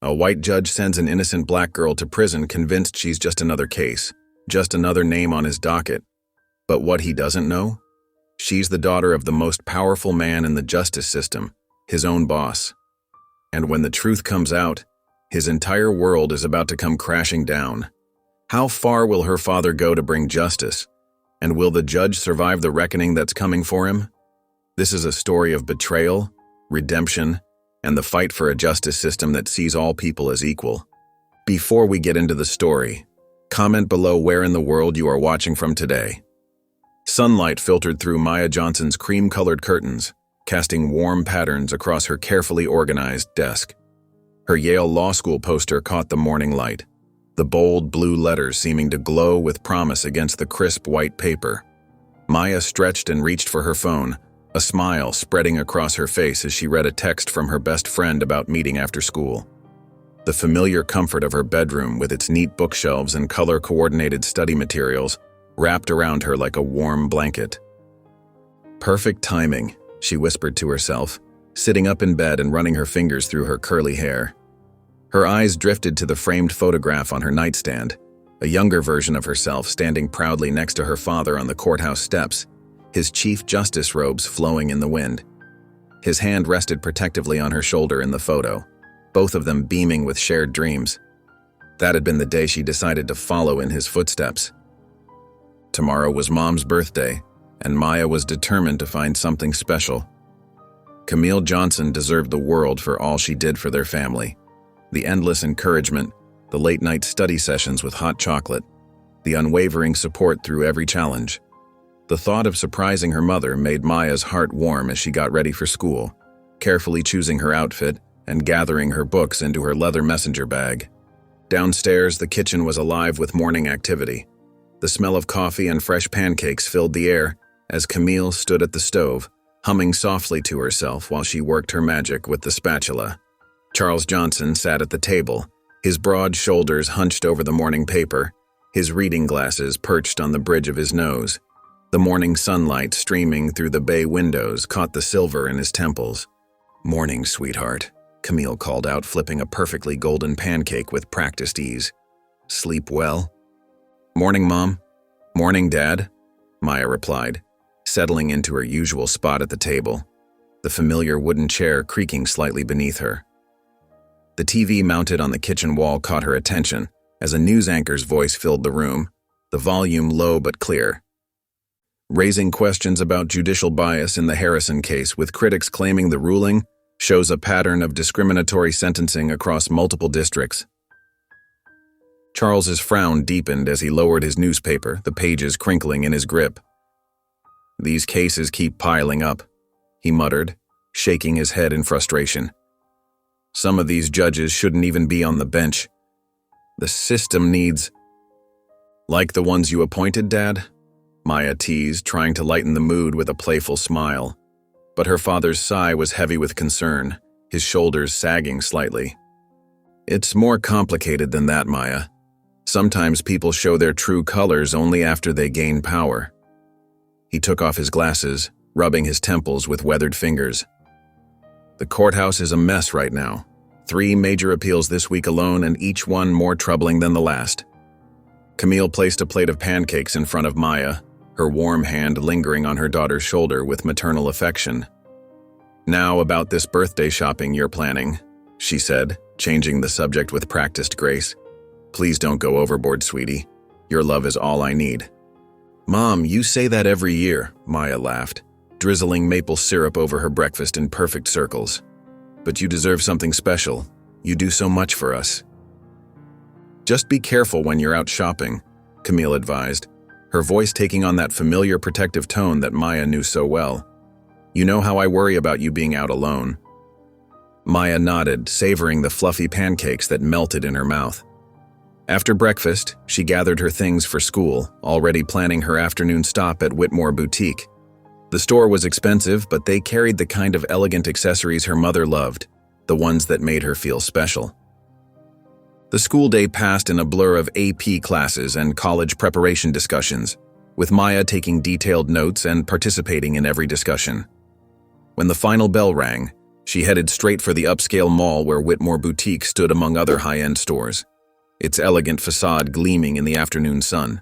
A white judge sends an innocent black girl to prison convinced she's just another case, just another name on his docket. But what he doesn't know? She's the daughter of the most powerful man in the justice system, his own boss. And when the truth comes out, his entire world is about to come crashing down. How far will her father go to bring justice? And will the judge survive the reckoning that's coming for him? This is a story of betrayal, redemption, and the fight for a justice system that sees all people as equal. Before we get into the story, comment below where in the world you are watching from today. Sunlight filtered through Maya Johnson's cream-colored curtains, casting warm patterns across her carefully organized desk. Her Yale Law School poster caught the morning light, the bold blue letters seeming to glow with promise against the crisp white paper. Maya stretched and reached for her phone, a smile spreading across her face as she read a text from her best friend about meeting after school. The familiar comfort of her bedroom with its neat bookshelves and color-coordinated study materials wrapped around her like a warm blanket. Perfect timing, she whispered to herself, sitting up in bed and running her fingers through her curly hair. Her eyes drifted to the framed photograph on her nightstand, a younger version of herself standing proudly next to her father on the courthouse steps, his Chief Justice robes flowing in the wind. His hand rested protectively on her shoulder in the photo, both of them beaming with shared dreams. That had been the day she decided to follow in his footsteps. Tomorrow was Mom's birthday, and Maya was determined to find something special. Camille Johnson deserved the world for all she did for their family. The endless encouragement, the late-night study sessions with hot chocolate, the unwavering support through every challenge. The thought of surprising her mother made Maya's heart warm as she got ready for school, carefully choosing her outfit and gathering her books into her leather messenger bag. Downstairs, the kitchen was alive with morning activity. The smell of coffee and fresh pancakes filled the air as Camille stood at the stove, humming softly to herself while she worked her magic with the spatula. Charles Johnson sat at the table, his broad shoulders hunched over the morning paper, his reading glasses perched on the bridge of his nose. The morning sunlight streaming through the bay windows caught the silver in his temples. "Morning, sweetheart," Camille called out, flipping a perfectly golden pancake with practiced ease. "Sleep well?" "Morning, Mom." "Morning, Dad," Maya replied, settling into her usual spot at the table, the familiar wooden chair creaking slightly beneath her. The TV mounted on the kitchen wall caught her attention as a news anchor's voice filled the room, the volume low but clear. Raising questions about judicial bias in the Harrison case, with critics claiming the ruling shows a pattern of discriminatory sentencing across multiple districts. Charles's frown deepened as he lowered his newspaper, the pages crinkling in his grip. "These cases keep piling up," he muttered, shaking his head in frustration. "Some of these judges shouldn't even be on the bench. The system needs—" "Like the ones you appointed, Dad?" Maya teased, trying to lighten the mood with a playful smile. But her father's sigh was heavy with concern, his shoulders sagging slightly. "It's more complicated than that, Maya. Sometimes people show their true colors only after they gain power." He took off his glasses, rubbing his temples with weathered fingers. "The courthouse is a mess right now. 3 major appeals this week alone, and each one more troubling than the last." Camille placed a plate of pancakes in front of Maya, her warm hand lingering on her daughter's shoulder with maternal affection. "Now about this birthday shopping you're planning," she said, changing the subject with practiced grace. "Please don't go overboard, sweetie. Your love is all I need." "Mom, you say that every year," Maya laughed, drizzling maple syrup over her breakfast in perfect circles. "But you deserve something special. You do so much for us." "Just be careful when you're out shopping," Camille advised, her voice taking on that familiar protective tone that Maya knew so well. "You know how I worry about you being out alone." Maya nodded, savoring the fluffy pancakes that melted in her mouth. After breakfast, she gathered her things for school, already planning her afternoon stop at Whitmore Boutique. The store was expensive, but they carried the kind of elegant accessories her mother loved, the ones that made her feel special. The school day passed in a blur of AP classes and college preparation discussions, with Maya taking detailed notes and participating in every discussion. When the final bell rang, She headed straight for the upscale mall where Whitmore Boutique stood among other high-end stores, its elegant facade gleaming in the afternoon sun.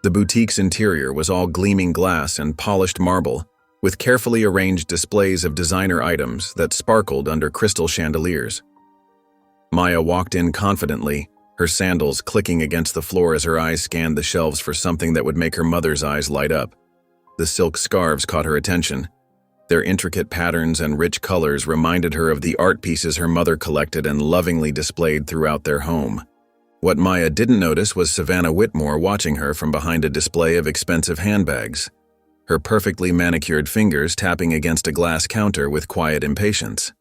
The boutique's interior was all gleaming glass and polished marble, with carefully arranged displays of designer items that sparkled under crystal chandeliers. Maya walked in confidently, her sandals clicking against the floor as her eyes scanned the shelves for something that would make her mother's eyes light up. The silk scarves caught her attention. Their intricate patterns and rich colors reminded her of the art pieces her mother collected and lovingly displayed throughout their home. What Maya didn't notice was Savannah Whitmore watching her from behind a display of expensive handbags, her perfectly manicured fingers tapping against a glass counter with quiet impatience.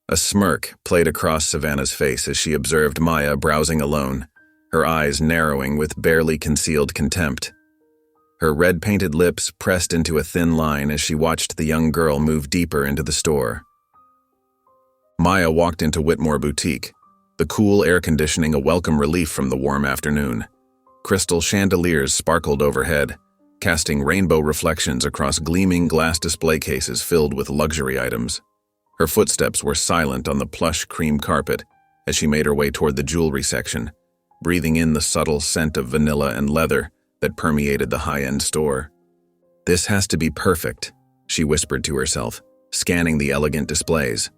A smirk played across Savannah's face as she observed Maya browsing alone, her eyes narrowing with barely concealed contempt. Her red-painted lips pressed into a thin line as she watched the young girl move deeper into the store. Maya walked into Whitmore Boutique, the cool air conditioning a welcome relief from the warm afternoon. Crystal chandeliers sparkled overhead, casting rainbow reflections across gleaming glass display cases filled with luxury items. Her footsteps were silent on the plush cream carpet as she made her way toward the jewelry section, breathing in the subtle scent of vanilla and leather that permeated the high-end store. "This has to be perfect," she whispered to herself, scanning the elegant displays.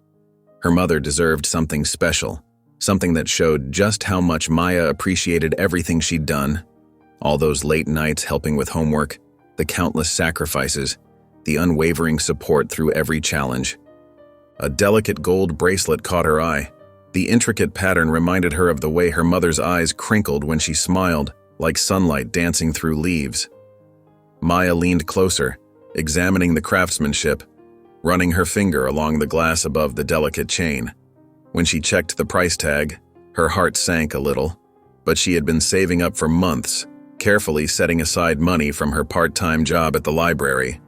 Her mother deserved something special, something that showed just how much Maya appreciated everything she'd done. All those late nights helping with homework, the countless sacrifices, the unwavering support through every challenge. A delicate gold bracelet caught her eye. The intricate pattern reminded her of the way her mother's eyes crinkled when she smiled, like sunlight dancing through leaves. Maya leaned closer, examining the craftsmanship, running her finger along the glass above the delicate chain. When she checked the price tag, her heart sank a little, but she had been saving up for months, carefully setting aside money from her part-time job at the library.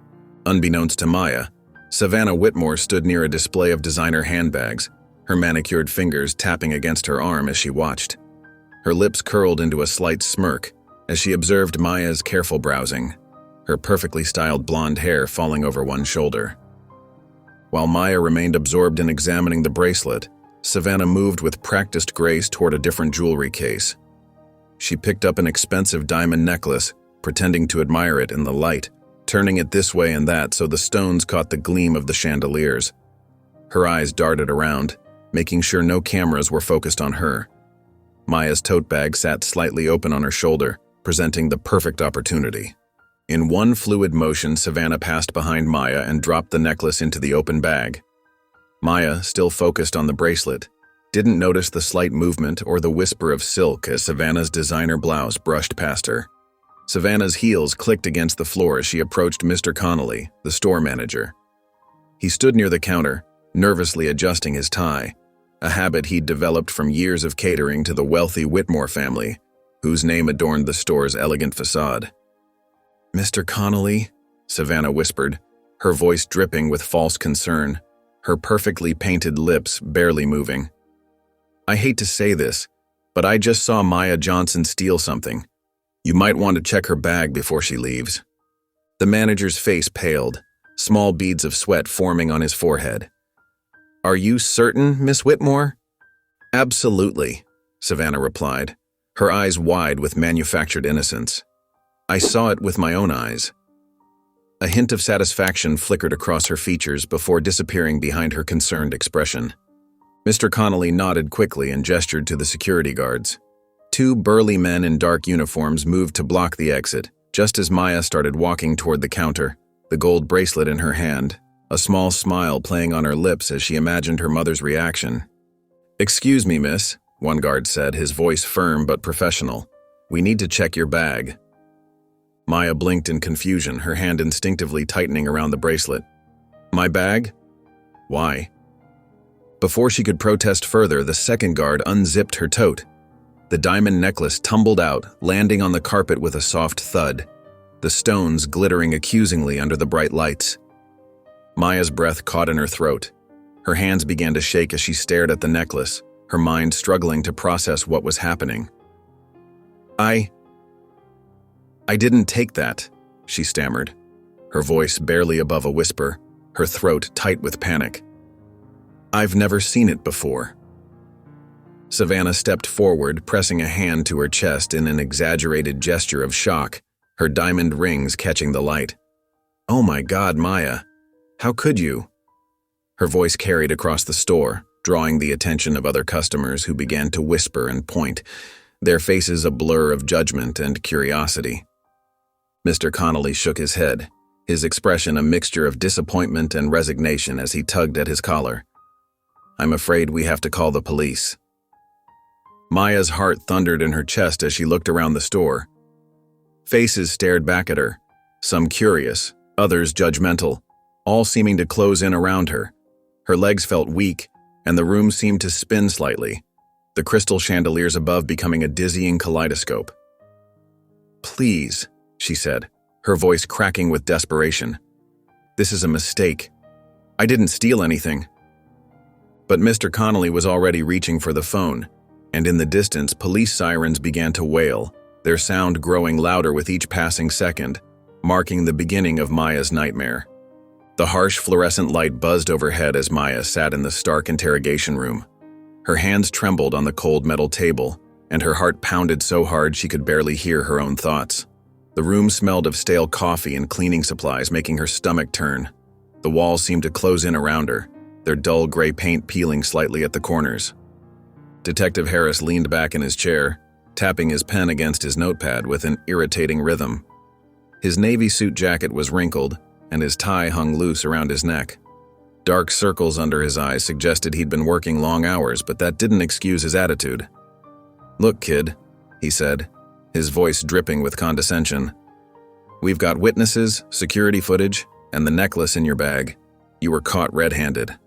Unbeknownst to Maya, Savannah Whitmore stood near a display of designer handbags, her manicured fingers tapping against her arm as she watched. Her lips curled into a slight smirk as she observed Maya's careful browsing, her perfectly styled blonde hair falling over one shoulder. While Maya remained absorbed in examining the bracelet, Savannah moved with practiced grace toward a different jewelry case. She picked up an expensive diamond necklace, pretending to admire it in the light, turning it this way and that so the stones caught the gleam of the chandeliers. Her eyes darted around, making sure no cameras were focused on her. Maya's tote bag sat slightly open on her shoulder, presenting the perfect opportunity. In one fluid motion, Savannah passed behind Maya and dropped the necklace into the open bag. Maya, still focused on the bracelet, didn't notice the slight movement or the whisper of silk as Savannah's designer blouse brushed past her. Savannah's heels clicked against the floor as she approached Mr. Connolly, the store manager. He stood near the counter, nervously adjusting his tie, a habit he'd developed from years of catering to the wealthy Whitmore family, whose name adorned the store's elegant facade. "Mr. Connolly," Savannah whispered, her voice dripping with false concern, her perfectly painted lips barely moving. "I hate to say this, but I just saw Maya Johnson steal something. You might want to check her bag before she leaves." The manager's face paled, small beads of sweat forming on his forehead. "Are you certain, Miss Whitmore?" "Absolutely," Savannah replied, her eyes wide with manufactured innocence. "I saw it with my own eyes." A hint of satisfaction flickered across her features before disappearing behind her concerned expression. Mr. Connolly nodded quickly and gestured to the security guards. Two burly men in dark uniforms moved to block the exit, just as Maya started walking toward the counter, the gold bracelet in her hand, a small smile playing on her lips as she imagined her mother's reaction. "Excuse me, miss," one guard said, his voice firm but professional. "We need to check your bag." Maya blinked in confusion, her hand instinctively tightening around the bracelet. "My bag? Why?" Before she could protest further, the second guard unzipped her tote. The diamond necklace tumbled out, landing on the carpet with a soft thud, the stones glittering accusingly under the bright lights. Maya's breath caught in her throat. Her hands began to shake as she stared at the necklace, her mind struggling to process what was happening. I didn't take that," she stammered, her voice barely above a whisper, her throat tight with panic. I've never seen it before." Savannah stepped forward, pressing a hand to her chest in an exaggerated gesture of shock, her diamond rings catching the light. "Oh my God, Maya. How could you?" Her voice carried across the store, drawing the attention of other customers who began to whisper and point, their faces a blur of judgment and curiosity. Mr. Connolly shook his head, his expression a mixture of disappointment and resignation as he tugged at his collar. "I'm afraid we have to call the police." Maya's heart thundered in her chest as she looked around the store. Faces stared back at her, some curious, others judgmental, all seeming to close in around her. Her legs felt weak, and the room seemed to spin slightly, the crystal chandeliers above becoming a dizzying kaleidoscope. "Please," she said, her voice cracking with desperation. "This is a mistake. I didn't steal anything." But Mr. Connolly was already reaching for the phone, and in the distance, police sirens began to wail, their sound growing louder with each passing second, marking the beginning of Maya's nightmare. The harsh fluorescent light buzzed overhead as Maya sat in the stark interrogation room. Her hands trembled on the cold metal table, and her heart pounded so hard she could barely hear her own thoughts. The room smelled of stale coffee and cleaning supplies, making her stomach turn. The walls seemed to close in around her, their dull gray paint peeling slightly at the corners. Detective Harris leaned back in his chair, tapping his pen against his notepad with an irritating rhythm. His navy suit jacket was wrinkled, and his tie hung loose around his neck. Dark circles under his eyes suggested he'd been working long hours, but that didn't excuse his attitude. "Look, kid," he said, his voice dripping with condescension. "We've got witnesses, security footage, and the necklace in your bag. You were caught red-handed."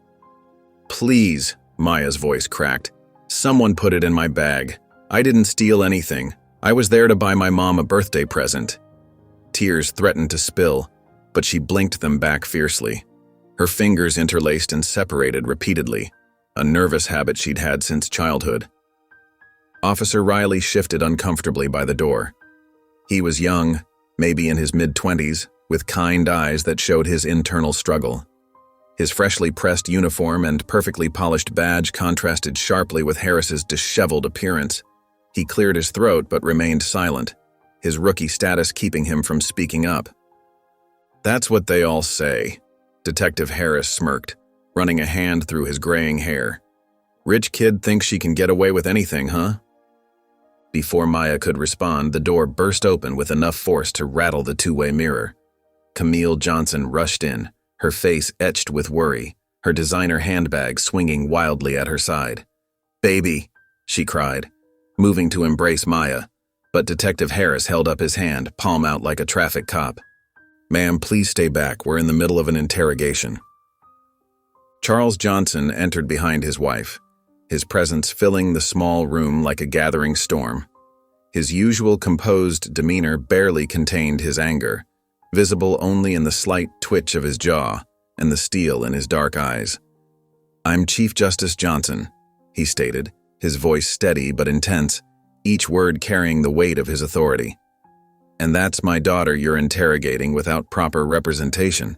"Please," Maya's voice cracked. "Someone put it in my bag. I didn't steal anything. I was there to buy my mom a birthday present." Tears threatened to spill, but she blinked them back fiercely. Her fingers interlaced and separated repeatedly, a nervous habit she'd had since childhood. Officer Riley shifted uncomfortably by the door. He was young, maybe in his mid-20s, with kind eyes that showed his internal struggle. His freshly pressed uniform and perfectly polished badge contrasted sharply with Harris's disheveled appearance. He cleared his throat but remained silent, his rookie status keeping him from speaking up. "That's what they all say," Detective Harris smirked, running a hand through his graying hair. "Rich kid thinks she can get away with anything, huh?" Before Maya could respond, the door burst open with enough force to rattle the two-way mirror. Camille Johnson rushed in, her face etched with worry, her designer handbag swinging wildly at her side. "Baby," she cried, moving to embrace Maya, but Detective Harris held up his hand, palm out like a traffic cop. "Ma'am, please stay back. We're in the middle of an interrogation." Charles Johnson entered behind his wife, his presence filling the small room like a gathering storm. His usual composed demeanor barely contained his anger, visible only in the slight twitch of his jaw and the steel in his dark eyes. "I'm Chief Justice Johnson," he stated, his voice steady but intense, each word carrying the weight of his authority. "And that's my daughter you're interrogating without proper representation."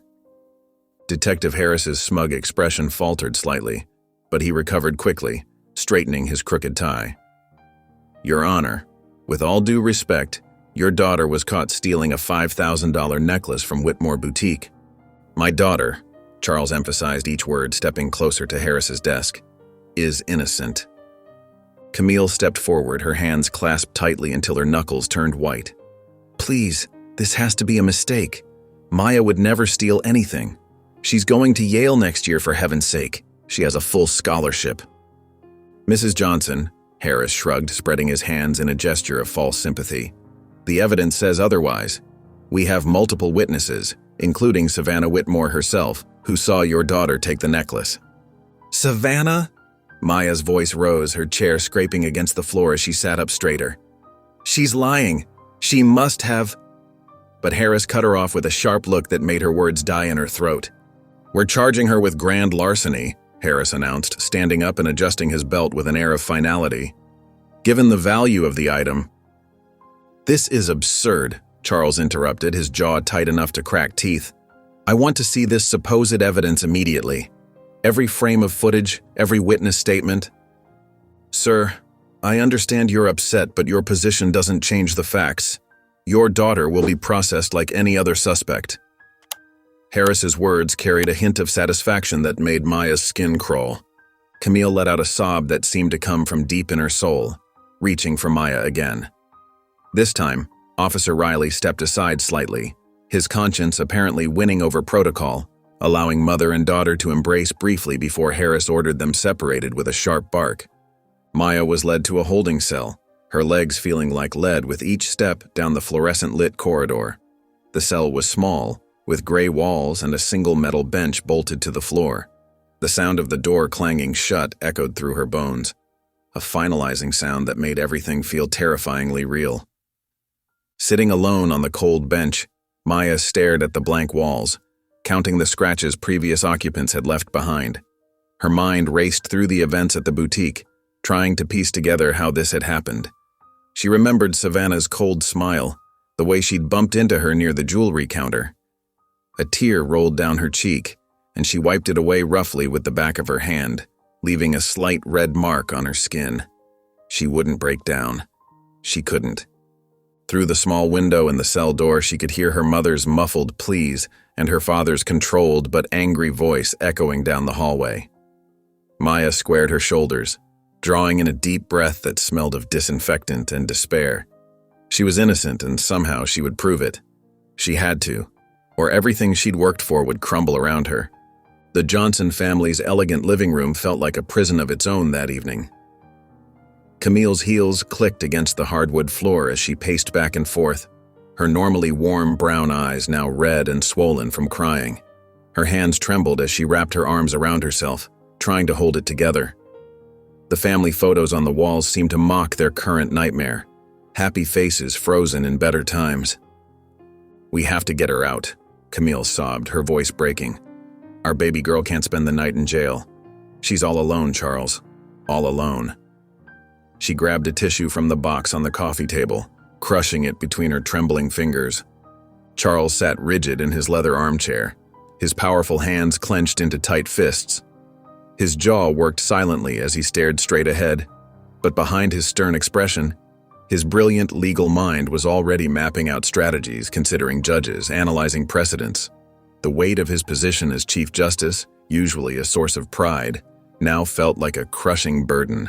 Detective Harris's smug expression faltered slightly, but he recovered quickly, straightening his crooked tie. "Your Honor, with all due respect, your daughter was caught stealing a $5,000 necklace from Whitmore Boutique." "My daughter," Charles emphasized each word, stepping closer to Harris's desk, "is innocent." Camille stepped forward, her hands clasped tightly until her knuckles turned white. "Please, this has to be a mistake. Maya would never steal anything. She's going to Yale next year, for heaven's sake. She has a full scholarship." "Mrs. Johnson," Harris shrugged, spreading his hands in a gesture of false sympathy. "The evidence says otherwise. We have multiple witnesses, including Savannah Whitmore herself, who saw your daughter take the necklace." "Savannah?" Maya's voice rose, her chair scraping against the floor as she sat up straighter. "She's lying. She must have—" But Harris cut her off with a sharp look that made her words die in her throat. "We're charging her with grand larceny," Harris announced, standing up and adjusting his belt with an air of finality. "Given the value of the item—" "This is absurd," Charles interrupted, his jaw tight enough to crack teeth. "I want to see this supposed evidence immediately." Every frame of footage, every witness statement. "Sir, I understand you're upset, but your position doesn't change the facts. Your daughter will be processed like any other suspect." Harris's words carried a hint of satisfaction that made Maya's skin crawl. Camille let out a sob that seemed to come from deep in her soul, reaching for Maya again. This time, Officer Riley stepped aside slightly, his conscience apparently winning over protocol, allowing mother and daughter to embrace briefly before Harris ordered them separated with a sharp bark. Maya was led to a holding cell, her legs feeling like lead with each step down the fluorescent-lit corridor. The cell was small, with gray walls and a single metal bench bolted to the floor. The sound of the door clanging shut echoed through her bones, a finalizing sound that made everything feel terrifyingly real. Sitting alone on the cold bench, Maya stared at the blank walls, counting the scratches previous occupants had left behind. Her mind raced through the events at the boutique, trying to piece together how this had happened. She remembered Savannah's cold smile, the way she'd bumped into her near the jewelry counter. A tear rolled down her cheek, and she wiped it away roughly with the back of her hand, leaving a slight red mark on her skin. She wouldn't break down. She couldn't. Through the small window in the cell door, she could hear her mother's muffled pleas and her father's controlled but angry voice echoing down the hallway. Maya squared her shoulders, drawing in a deep breath that smelled of disinfectant and despair. She was innocent, and somehow she would prove it. She had to, or everything she'd worked for would crumble around her. The Johnson family's elegant living room felt like a prison of its own that evening. Camille's heels clicked against the hardwood floor as she paced back and forth, her normally warm brown eyes now red and swollen from crying. Her hands trembled as she wrapped her arms around herself, trying to hold it together. The family photos on the walls seemed to mock their current nightmare, happy faces frozen in better times. "We have to get her out," Camille sobbed, her voice breaking. "Our baby girl can't spend the night in jail. She's all alone, Charles. All alone." She grabbed a tissue from the box on the coffee table, crushing it between her trembling fingers. Charles sat rigid in his leather armchair, his powerful hands clenched into tight fists. His jaw worked silently as he stared straight ahead, but behind his stern expression, his brilliant legal mind was already mapping out strategies, considering judges, analyzing precedents. The weight of his position as Chief Justice, usually a source of pride, now felt like a crushing burden.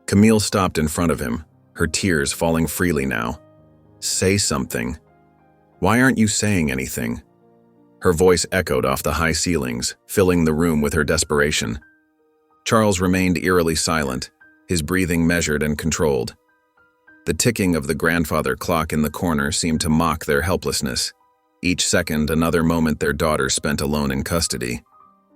Camille stopped in front of him, her tears falling freely now. "Say something. Why aren't you saying anything?" Her voice echoed off the high ceilings, filling the room with her desperation. Charles remained eerily silent, his breathing measured and controlled. The ticking of the grandfather clock in the corner seemed to mock their helplessness. Each second, another moment their daughter spent alone in custody.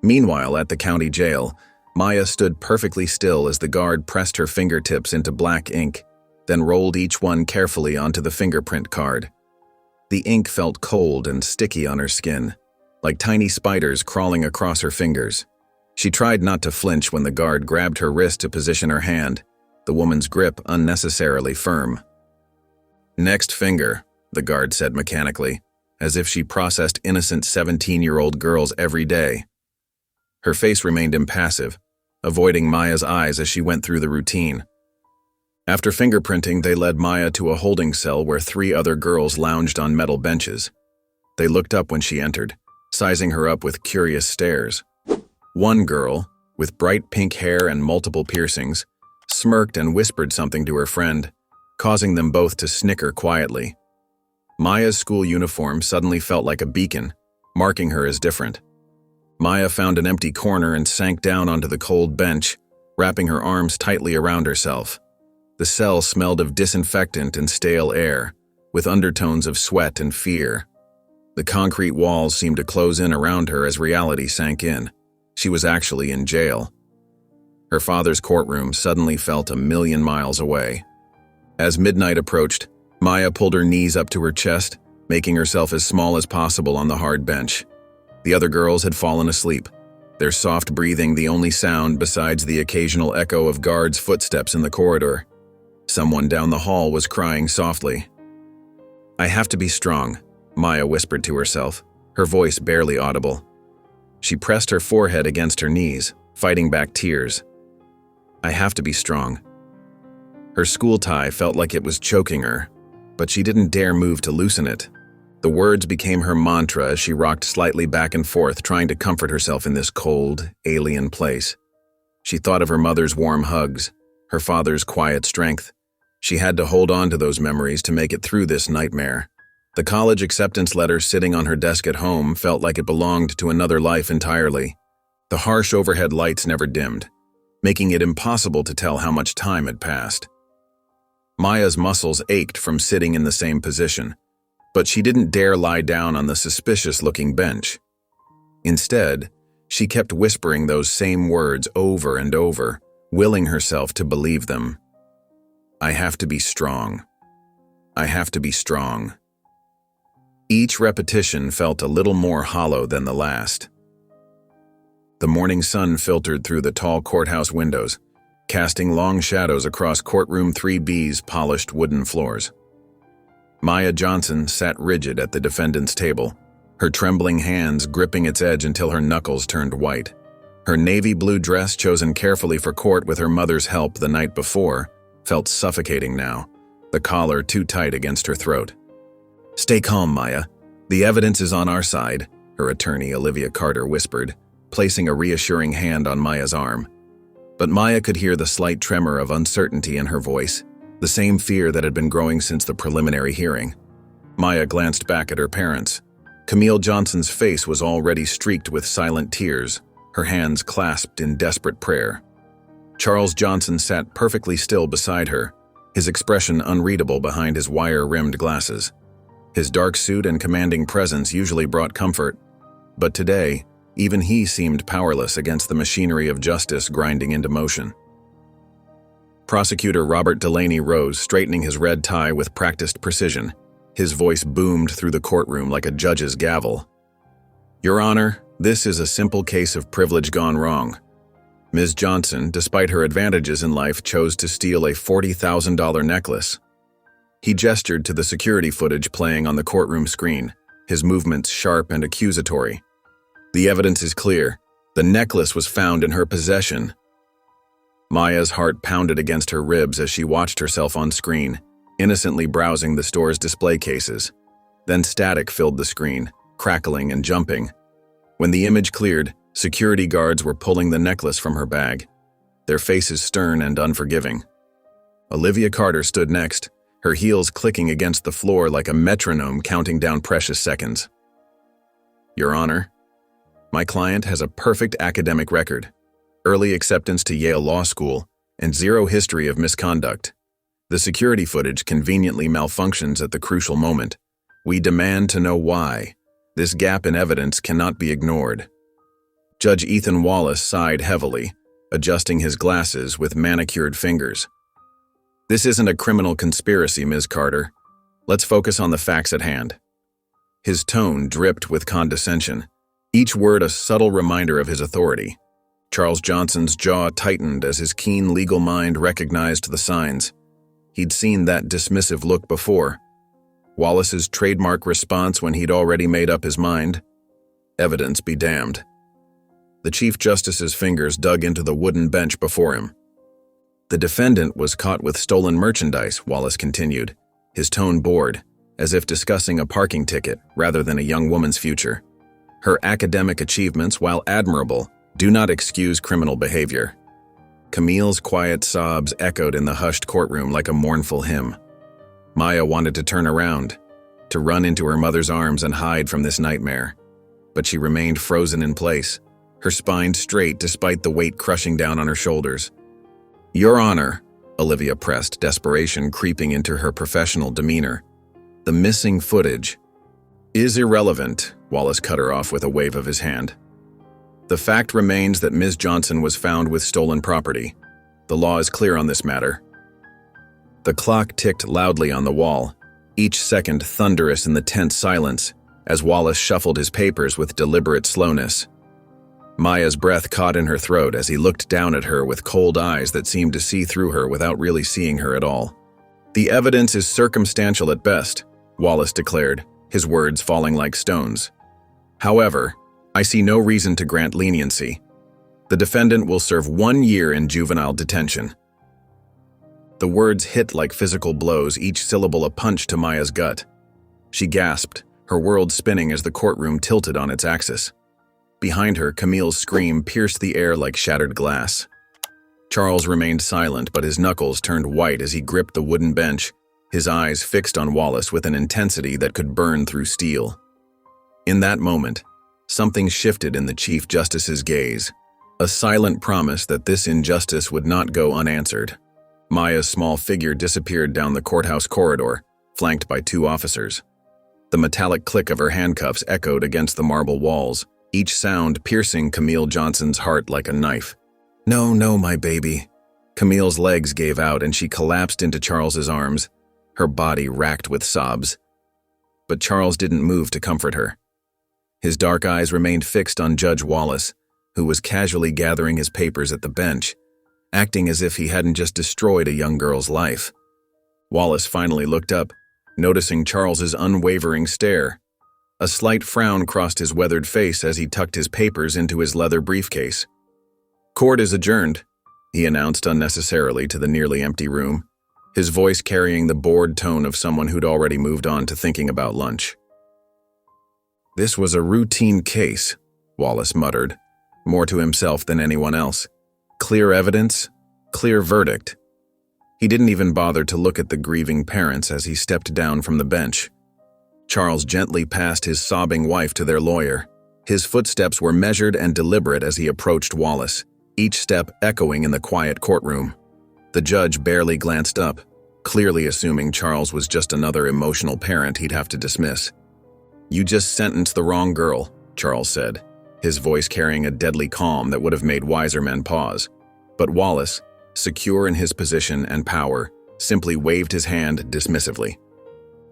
Meanwhile, at the county jail, Maya stood perfectly still as the guard pressed her fingertips into black ink, then rolled each one carefully onto the fingerprint card. The ink felt cold and sticky on her skin, like tiny spiders crawling across her fingers. She tried not to flinch when the guard grabbed her wrist to position her hand, the woman's grip unnecessarily firm. "Next finger," the guard said mechanically, as if she processed innocent 17-year-old girls every day. Her face remained impassive, avoiding Maya's eyes as she went through the routine. After fingerprinting, they led Maya to a holding cell where 3 other girls lounged on metal benches. They looked up when she entered, sizing her up with curious stares. One girl, with bright pink hair and multiple piercings, smirked and whispered something to her friend, causing them both to snicker quietly. Maya's school uniform suddenly felt like a beacon, marking her as different. Maya found an empty corner and sank down onto the cold bench, wrapping her arms tightly around herself. The cell smelled of disinfectant and stale air, with undertones of sweat and fear. The concrete walls seemed to close in around her as reality sank in. She was actually in jail. Her father's courtroom suddenly felt a million miles away. As midnight approached, Maya pulled her knees up to her chest, making herself as small as possible on the hard bench. The other girls had fallen asleep, their soft breathing the only sound besides the occasional echo of guards' footsteps in the corridor. Someone down the hall was crying softly. "I have to be strong," Maya whispered to herself, her voice barely audible. She pressed her forehead against her knees, fighting back tears. I have to be strong. Her school tie felt like it was choking her, but she didn't dare move to loosen it. The words became her mantra as she rocked slightly back and forth, trying to comfort herself in this cold, alien place. She thought of her mother's warm hugs, her father's quiet strength. She had to hold on to those memories to make it through this nightmare. The college acceptance letter sitting on her desk at home felt like it belonged to another life entirely. The harsh overhead lights never dimmed, making it impossible to tell how much time had passed. Maya's muscles ached from sitting in the same position, but she didn't dare lie down on the suspicious-looking bench. Instead, she kept whispering those same words over and over, willing herself to believe them. I have to be strong. I have to be strong. Each repetition felt a little more hollow than the last. The morning sun filtered through the tall courthouse windows, casting long shadows across courtroom 3B's polished wooden floors. Maya Johnson sat rigid at the defendant's table, her trembling hands gripping its edge until her knuckles turned white. Her navy blue dress, chosen carefully for court with her mother's help the night before, felt suffocating now, the collar too tight against her throat. Stay calm, Maya. The evidence is on our side, her attorney Olivia Carter whispered, placing a reassuring hand on Maya's arm. But Maya could hear the slight tremor of uncertainty in her voice, the same fear that had been growing since the preliminary hearing. Maya glanced back at her parents. Camille Johnson's face was already streaked with silent tears, her hands clasped in desperate prayer. Charles Johnson sat perfectly still beside her, his expression unreadable behind his wire-rimmed glasses. His dark suit and commanding presence usually brought comfort, but today, even he seemed powerless against the machinery of justice grinding into motion. Prosecutor Robert Delaney rose, straightening his red tie with practiced precision. His voice boomed through the courtroom like a judge's gavel. Your Honor, this is a simple case of privilege gone wrong. Ms. Johnson, despite her advantages in life, chose to steal a $40,000 necklace. He gestured to the security footage playing on the courtroom screen, his movements sharp and accusatory. The evidence is clear. The necklace was found in her possession. Maya's heart pounded against her ribs as she watched herself on screen, innocently browsing the store's display cases. Then static filled the screen, crackling and jumping. When the image cleared, security guards were pulling the necklace from her bag, their faces stern and unforgiving. Olivia Carter stood next, her heels clicking against the floor like a metronome counting down precious seconds. Your Honor, my client has a perfect academic record, early acceptance to Yale Law School, and zero history of misconduct. The security footage conveniently malfunctions at the crucial moment. We demand to know why. This gap in evidence cannot be ignored. Judge Ethan Wallace sighed heavily, adjusting his glasses with manicured fingers. This isn't a criminal conspiracy, Ms. Carter. Let's focus on the facts at hand. His tone dripped with condescension, each word a subtle reminder of his authority. Charles Johnson's jaw tightened as his keen legal mind recognized the signs. He'd seen that dismissive look before. Wallace's trademark response when he'd already made up his mind. Evidence be damned. The Chief Justice's fingers dug into the wooden bench before him. The defendant was caught with stolen merchandise, Wallace continued, his tone bored, as if discussing a parking ticket rather than a young woman's future. Her academic achievements, while admirable, do not excuse criminal behavior. Camille's quiet sobs echoed in the hushed courtroom like a mournful hymn. Maya wanted to turn around, to run into her mother's arms and hide from this nightmare, but she remained frozen in place, her spine straight despite the weight crushing down on her shoulders. Your Honor, Olivia pressed, desperation creeping into her professional demeanor. The missing footage is irrelevant, Wallace cut her off with a wave of his hand. The fact remains that Ms. Johnson was found with stolen property. The law is clear on this matter. The clock ticked loudly on the wall, each second thunderous in the tense silence, as Wallace shuffled his papers with deliberate slowness. Maya's breath caught in her throat as he looked down at her with cold eyes that seemed to see through her without really seeing her at all. The evidence is circumstantial at best, Wallace declared, his words falling like stones. However, I see no reason to grant leniency. The defendant will serve 1 year in juvenile detention." The words hit like physical blows, each syllable a punch to Maya's gut. She gasped, her world spinning as the courtroom tilted on its axis. Behind her, Camille's scream pierced the air like shattered glass. Charles remained silent, but his knuckles turned white as he gripped the wooden bench, his eyes fixed on Wallace with an intensity that could burn through steel. In that moment, something shifted in the Chief Justice's gaze, a silent promise that this injustice would not go unanswered. Maya's small figure disappeared down the courthouse corridor, flanked by 2 officers. The metallic click of her handcuffs echoed against the marble walls, each sound piercing Camille Johnson's heart like a knife. "No, no, my baby." Camille's legs gave out and she collapsed into Charles's arms, her body racked with sobs. But Charles didn't move to comfort her. His dark eyes remained fixed on Judge Wallace, who was casually gathering his papers at the bench, acting as if he hadn't just destroyed a young girl's life. Wallace finally looked up, noticing Charles's unwavering stare. A slight frown crossed his weathered face as he tucked his papers into his leather briefcase. "Court is adjourned," he announced unnecessarily to the nearly empty room, his voice carrying the bored tone of someone who'd already moved on to thinking about lunch. "This was a routine case," Wallace muttered, more to himself than anyone else. "Clear evidence, clear verdict." He didn't even bother to look at the grieving parents as he stepped down from the bench. Charles gently passed his sobbing wife to their lawyer. His footsteps were measured and deliberate as he approached Wallace, each step echoing in the quiet courtroom. The judge barely glanced up, clearly assuming Charles was just another emotional parent he'd have to dismiss. "You just sentenced the wrong girl," Charles said, his voice carrying a deadly calm that would have made wiser men pause. But Wallace, secure in his position and power, simply waved his hand dismissively.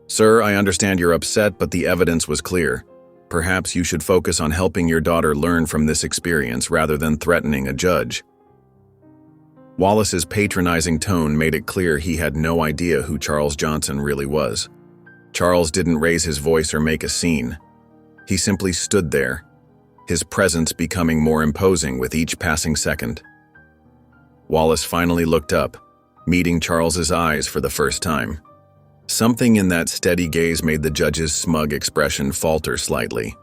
"Sir, I understand you're upset, but the evidence was clear. Perhaps you should focus on helping your daughter learn from this experience rather than threatening a judge." Wallace's patronizing tone made it clear he had no idea who Charles Johnson really was. Charles didn't raise his voice or make a scene. He simply stood there, his presence becoming more imposing with each passing second. Wallace finally looked up, meeting Charles's eyes for the first time. Something in that steady gaze made the judge's smug expression falter slightly.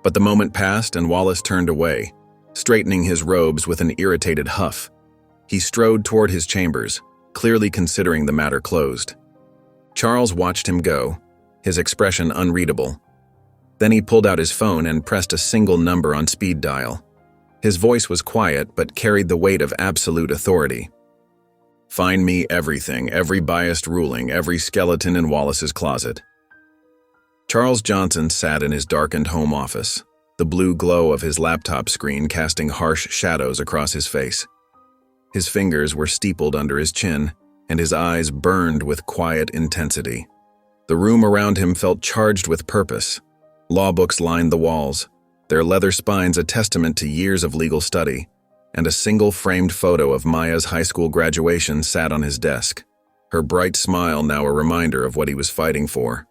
But the moment passed and Wallace turned away, straightening his robes with an irritated huff. He strode toward his chambers, clearly considering the matter closed. Charles watched him go, his expression unreadable. Then he pulled out his phone and pressed a single number on speed dial. His voice was quiet but carried the weight of absolute authority. "Find me everything, every biased ruling, every skeleton in Wallace's closet." Charles Johnson sat in his darkened home office, the blue glow of his laptop screen casting harsh shadows across his face. His fingers were steepled under his chin, and his eyes burned with quiet intensity. The room around him felt charged with purpose. Law books lined the walls, their leather spines a testament to years of legal study, and a single framed photo of Maya's high school graduation sat on his desk, her bright smile now a reminder of what he was fighting for.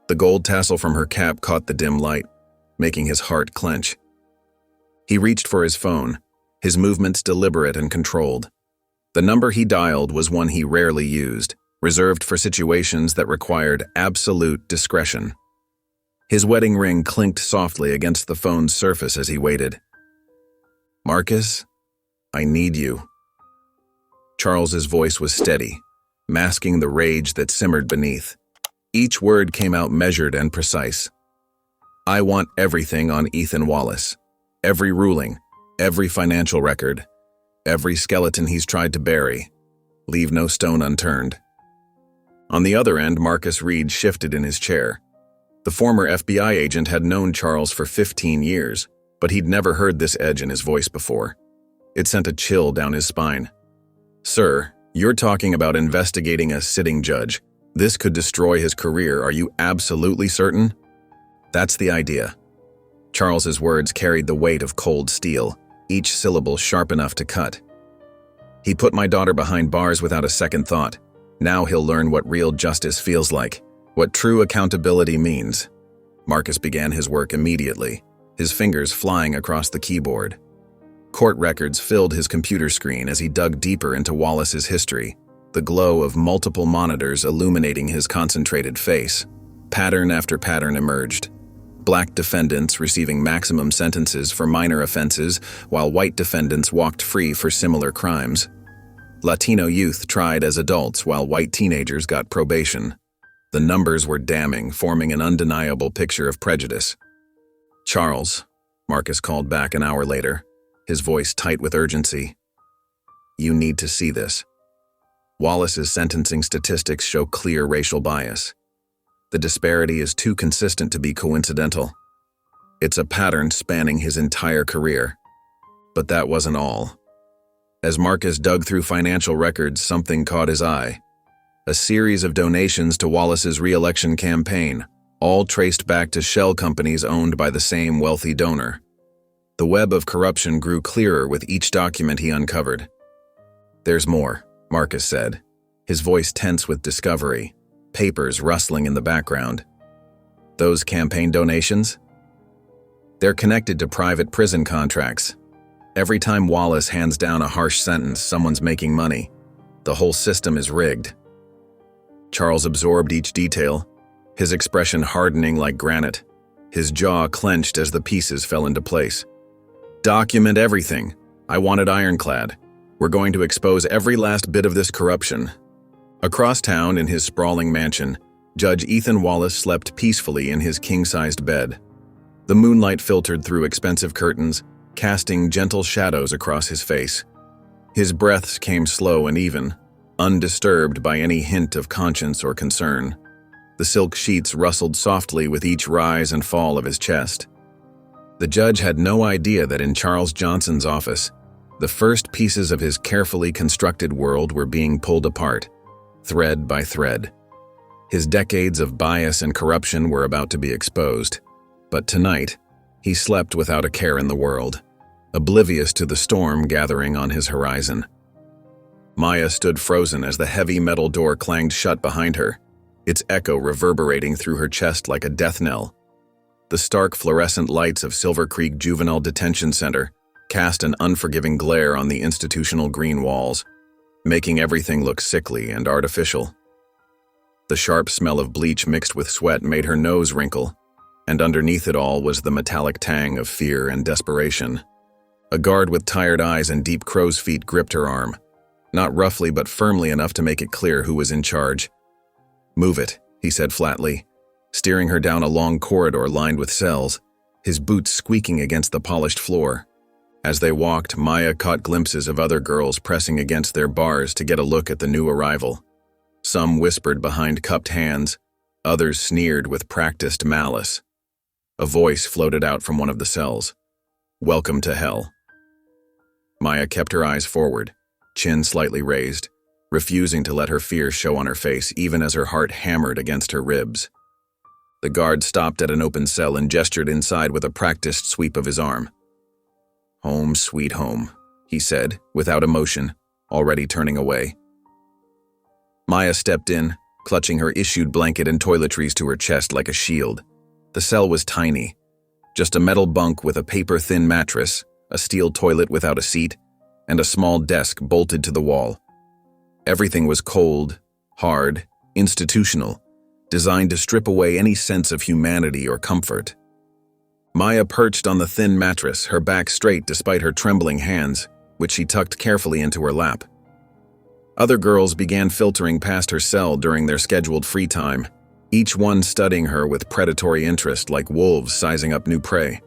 The gold tassel from her cap caught the dim light, making his heart clench. He reached for his phone, his movements deliberate and controlled. The number he dialed was one he rarely used, reserved for situations that required absolute discretion. His wedding ring clinked softly against the phone's surface as he waited. "Marcus, I need you." Charles's voice was steady, masking the rage that simmered beneath. Each word came out measured and precise. "I want everything on Ethan Wallace. Every ruling, every financial record, every skeleton he's tried to bury. Leave no stone unturned." On the other end, Marcus Reed shifted in his chair. The former FBI agent had known Charles for 15 years, but he'd never heard this edge in his voice before. It sent a chill down his spine. "Sir, you're talking about investigating a sitting judge. This could destroy his career. Are you absolutely certain?" "That's the idea." Charles's words carried the weight of cold steel, each syllable sharp enough to cut. "He put my daughter behind bars without a second thought. Now he'll learn what real justice feels like, what true accountability means." Marcus began his work immediately, his fingers flying across the keyboard. Court records filled his computer screen as he dug deeper into Wallace's history, the glow of multiple monitors illuminating his concentrated face. Pattern after pattern emerged. Black defendants receiving maximum sentences for minor offenses, while white defendants walked free for similar crimes. Latino youth tried as adults while white teenagers got probation. The numbers were damning, forming an undeniable picture of prejudice. "Charles," Marcus called back an hour later, his voice tight with urgency. "You need to see this." Wallace's sentencing statistics show clear racial bias. The disparity is too consistent to be coincidental. It's a pattern spanning his entire career. But that wasn't all. As Marcus dug through financial records, something caught his eye. A series of donations to Wallace's re-election campaign, all traced back to shell companies owned by the same wealthy donor. The web of corruption grew clearer with each document he uncovered. "There's more," Marcus said, his voice tense with discovery, papers rustling in the background. "Those campaign donations? They're connected to private prison contracts. Every time Wallace hands down a harsh sentence, someone's making money. The whole system is rigged." Charles absorbed each detail, his expression hardening like granite, his jaw clenched as the pieces fell into place. "Document everything. I want it ironclad. We're going to expose every last bit of this corruption." Across town in his sprawling mansion, Judge Ethan Wallace slept peacefully in his king-sized bed. The moonlight filtered through expensive curtains, casting gentle shadows across his face. His breaths came slow and even, undisturbed by any hint of conscience or concern. The silk sheets rustled softly with each rise and fall of his chest. The judge had no idea that in Charles Johnson's office, the first pieces of his carefully constructed world were being pulled apart, thread by thread. His decades of bias and corruption were about to be exposed. But tonight, he slept without a care in the world, oblivious to the storm gathering on his horizon. Maya stood frozen as the heavy metal door clanged shut behind her, its echo reverberating through her chest like a death knell. The stark fluorescent lights of Silver Creek Juvenile Detention Center cast an unforgiving glare on the institutional green walls, making everything look sickly and artificial. The sharp smell of bleach mixed with sweat made her nose wrinkle, and underneath it all was the metallic tang of fear and desperation. A guard with tired eyes and deep crow's feet gripped her arm, not roughly but firmly enough to make it clear who was in charge. "Move it," he said flatly, steering her down a long corridor lined with cells, his boots squeaking against the polished floor. As they walked, Maya caught glimpses of other girls pressing against their bars to get a look at the new arrival. Some whispered behind cupped hands, others sneered with practiced malice. A voice floated out from one of the cells. "Welcome to hell." Maya kept her eyes forward, chin slightly raised, refusing to let her fear show on her face even as her heart hammered against her ribs. The guard stopped at an open cell and gestured inside with a practiced sweep of his arm. "Home, sweet home," he said, without emotion, already turning away. Maya stepped in, clutching her issued blanket and toiletries to her chest like a shield. The cell was tiny, just a metal bunk with a paper-thin mattress, a steel toilet without a seat, and a small desk bolted to the wall. Everything was cold, hard, institutional, designed to strip away any sense of humanity or comfort. Maya perched on the thin mattress, her back straight despite her trembling hands, which she tucked carefully into her lap. Other girls began filtering past her cell during their scheduled free time, each one studying her with predatory interest like wolves sizing up new prey.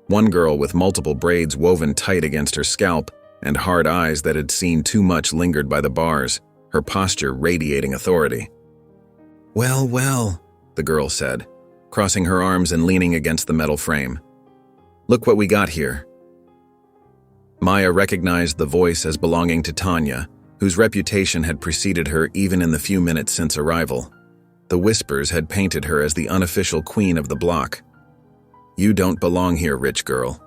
One girl with multiple braids woven tight against her scalp and hard eyes that had seen too much lingered by the bars, her posture radiating authority. "Well, well," the girl said, crossing her arms and leaning against the metal frame. "Look what we got here." Maya recognized the voice as belonging to Tanya, whose reputation had preceded her even in the few minutes since arrival. The whispers had painted her as the unofficial queen of the block. "You don't belong here, rich girl."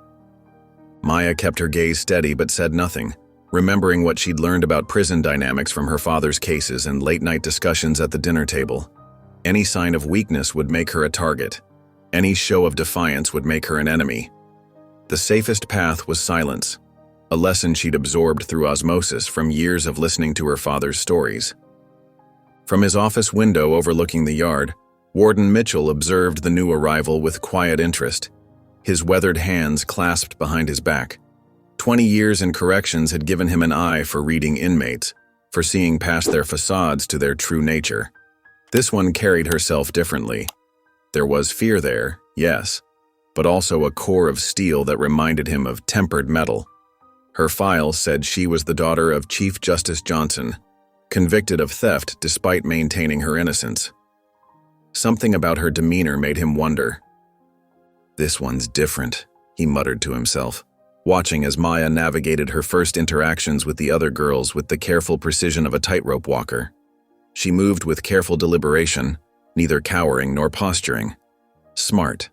Maya kept her gaze steady but said nothing, remembering what she'd learned about prison dynamics from her father's cases and late-night discussions at the dinner table. Any sign of weakness would make her a target. Any show of defiance would make her an enemy. The safest path was silence, a lesson she'd absorbed through osmosis from years of listening to her father's stories. From his office window overlooking the yard, Warden Mitchell observed the new arrival with quiet interest, his weathered hands clasped behind his back. 20 years in corrections had given him an eye for reading inmates, for seeing past their facades to their true nature. This one carried herself differently. There was fear there, yes, but also a core of steel that reminded him of tempered metal. Her file said she was the daughter of Chief Justice Johnson, convicted of theft despite maintaining her innocence. Something about her demeanor made him wonder. "This one's different," he muttered to himself, watching as Maya navigated her first interactions with the other girls with the careful precision of a tightrope walker. She moved with careful deliberation, neither cowering nor posturing. Smart.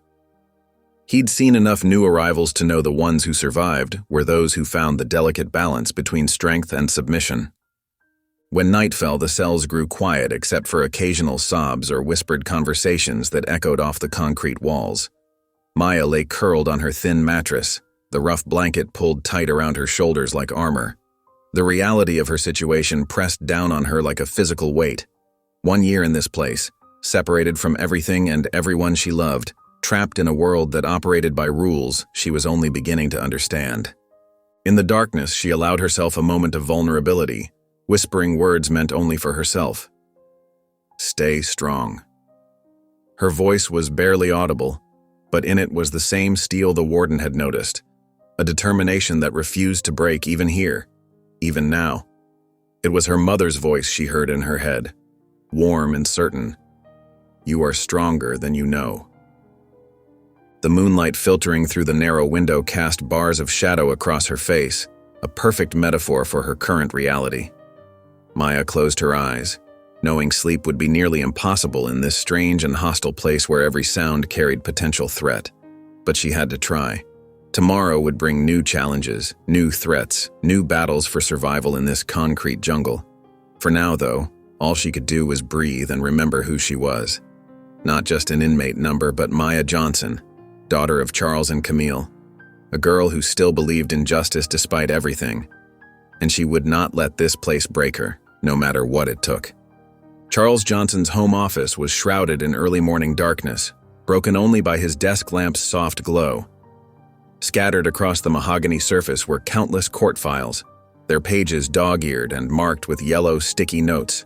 He'd seen enough new arrivals to know the ones who survived were those who found the delicate balance between strength and submission. When night fell, the cells grew quiet except for occasional sobs or whispered conversations that echoed off the concrete walls. Maya lay curled on her thin mattress, the rough blanket pulled tight around her shoulders like armor. The reality of her situation pressed down on her like a physical weight. 1 year in this place, separated from everything and everyone she loved, trapped in a world that operated by rules she was only beginning to understand. In the darkness, she allowed herself a moment of vulnerability, whispering words meant only for herself. "Stay strong." Her voice was barely audible, but in it was the same steel the warden had noticed, a determination that refused to break even here, even now. It was her mother's voice she heard in her head, warm and certain. "You are stronger than you know." The moonlight filtering through the narrow window cast bars of shadow across her face, a perfect metaphor for her current reality. Maya closed her eyes, knowing sleep would be nearly impossible in this strange and hostile place where every sound carried potential threat. But she had to try. Tomorrow would bring new challenges, new threats, new battles for survival in this concrete jungle. For now, though, all she could do was breathe and remember who she was. Not just an inmate number, but Maya Johnson, daughter of Charles and Camille, a girl who still believed in justice despite everything. And she would not let this place break her, no matter what it took. Charles Johnson's home office was shrouded in early morning darkness, broken only by his desk lamp's soft glow. Scattered across the mahogany surface were countless court files, their pages dog-eared and marked with yellow, sticky notes.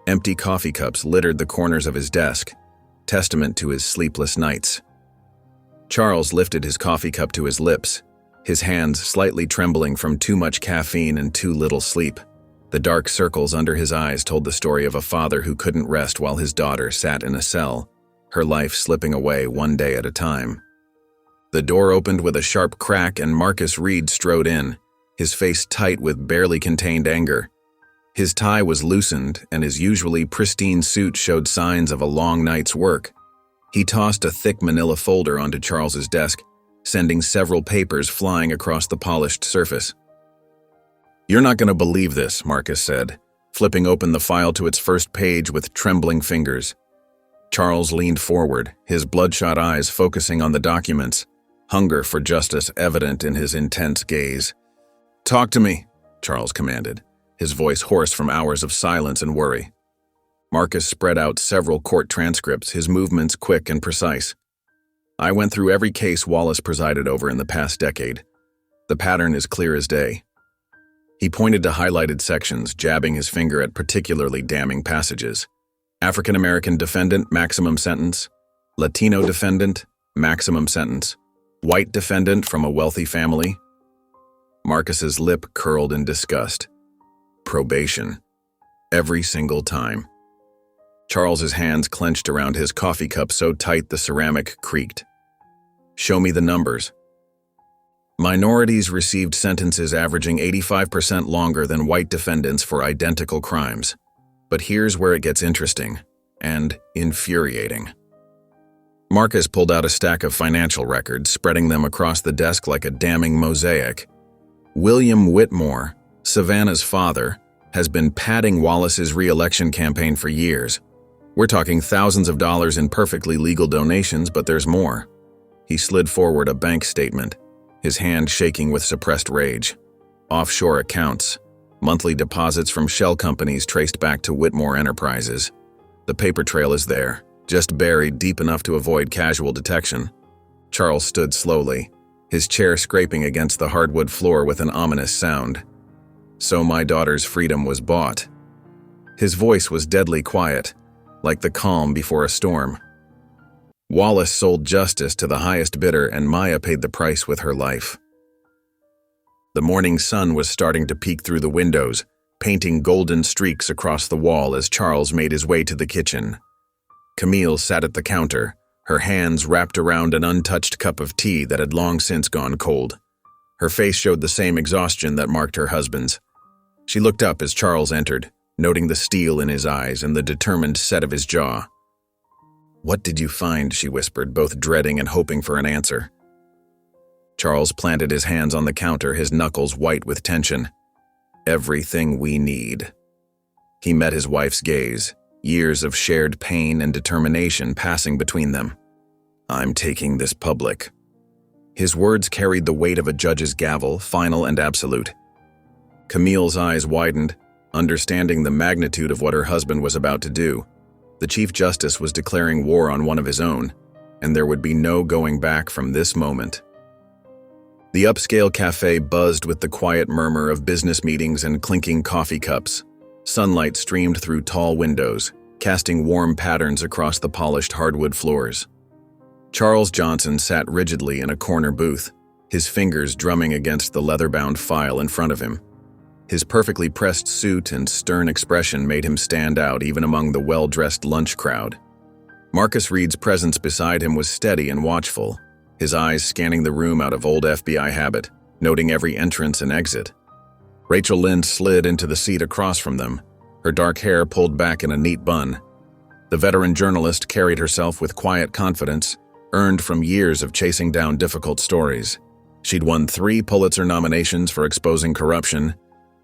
Empty coffee cups littered the corners of his desk, testament to his sleepless nights. Charles lifted his coffee cup to his lips, his hands slightly trembling from too much caffeine and too little sleep. The dark circles under his eyes told the story of a father who couldn't rest while his daughter sat in a cell, her life slipping away one day at a time. The door opened with a sharp crack and Marcus Reed strode in, his face tight with barely contained anger. His tie was loosened and his usually pristine suit showed signs of a long night's work. He tossed a thick manila folder onto Charles's desk, sending several papers flying across the polished surface. "You're not going to believe this," Marcus said, flipping open the file to its first page with trembling fingers. Charles leaned forward, his bloodshot eyes focusing on the documents, hunger for justice evident in his intense gaze. "Talk to me," Charles commanded, his voice hoarse from hours of silence and worry. Marcus spread out several court transcripts, his movements quick and precise. "I went through every case Wallace presided over in the past decade. The pattern is clear as day." He pointed to highlighted sections, jabbing his finger at particularly damning passages. African American defendant, maximum sentence. Latino defendant, maximum sentence. White defendant from a wealthy family. Marcus's lip curled in disgust. Probation. Every single time. Charles's hands clenched around his coffee cup so tight the ceramic creaked. "Show me the numbers." Minorities received sentences averaging 85% longer than white defendants for identical crimes. But here's where it gets interesting and infuriating. Marcus pulled out a stack of financial records, spreading them across the desk like a damning mosaic. William Whitmore, Savannah's father, has been padding Wallace's re-election campaign for years. We're talking thousands of dollars in perfectly legal donations, but there's more. He slid forward a bank statement, his hand shaking with suppressed rage. Offshore accounts, monthly deposits from shell companies traced back to Whitmore Enterprises. The paper trail is there, just buried deep enough to avoid casual detection. Charles stood slowly, his chair scraping against the hardwood floor with an ominous sound. So my daughter's freedom was bought. His voice was deadly quiet, like the calm before a storm. Wallace sold justice to the highest bidder, and Maya paid the price with her life. The morning sun was starting to peek through the windows, painting golden streaks across the wall as Charles made his way to the kitchen. Camille sat at the counter, her hands wrapped around an untouched cup of tea that had long since gone cold. Her face showed the same exhaustion that marked her husband's. She looked up as Charles entered, noting the steel in his eyes and the determined set of his jaw. "What did you find?" she whispered, both dreading and hoping for an answer. Charles planted his hands on the counter, his knuckles white with tension. "Everything we need." He met his wife's gaze, years of shared pain and determination passing between them. "I'm taking this public." His words carried the weight of a judge's gavel, final and absolute. Camille's eyes widened, understanding the magnitude of what her husband was about to do. The Chief Justice was declaring war on one of his own, and there would be no going back from this moment. The upscale cafe buzzed with the quiet murmur of business meetings and clinking coffee cups. Sunlight streamed through tall windows, casting warm patterns across the polished hardwood floors. Charles Johnson sat rigidly in a corner booth, his fingers drumming against the leather-bound file in front of him. His perfectly pressed suit and stern expression made him stand out even among the well-dressed lunch crowd. Marcus Reed's presence beside him was steady and watchful, his eyes scanning the room out of old FBI habit, noting every entrance and exit. Rachel Lynn slid into the seat across from them, her dark hair pulled back in a neat bun. The veteran journalist carried herself with quiet confidence, earned from years of chasing down difficult stories. She'd won 3 Pulitzer nominations for exposing corruption,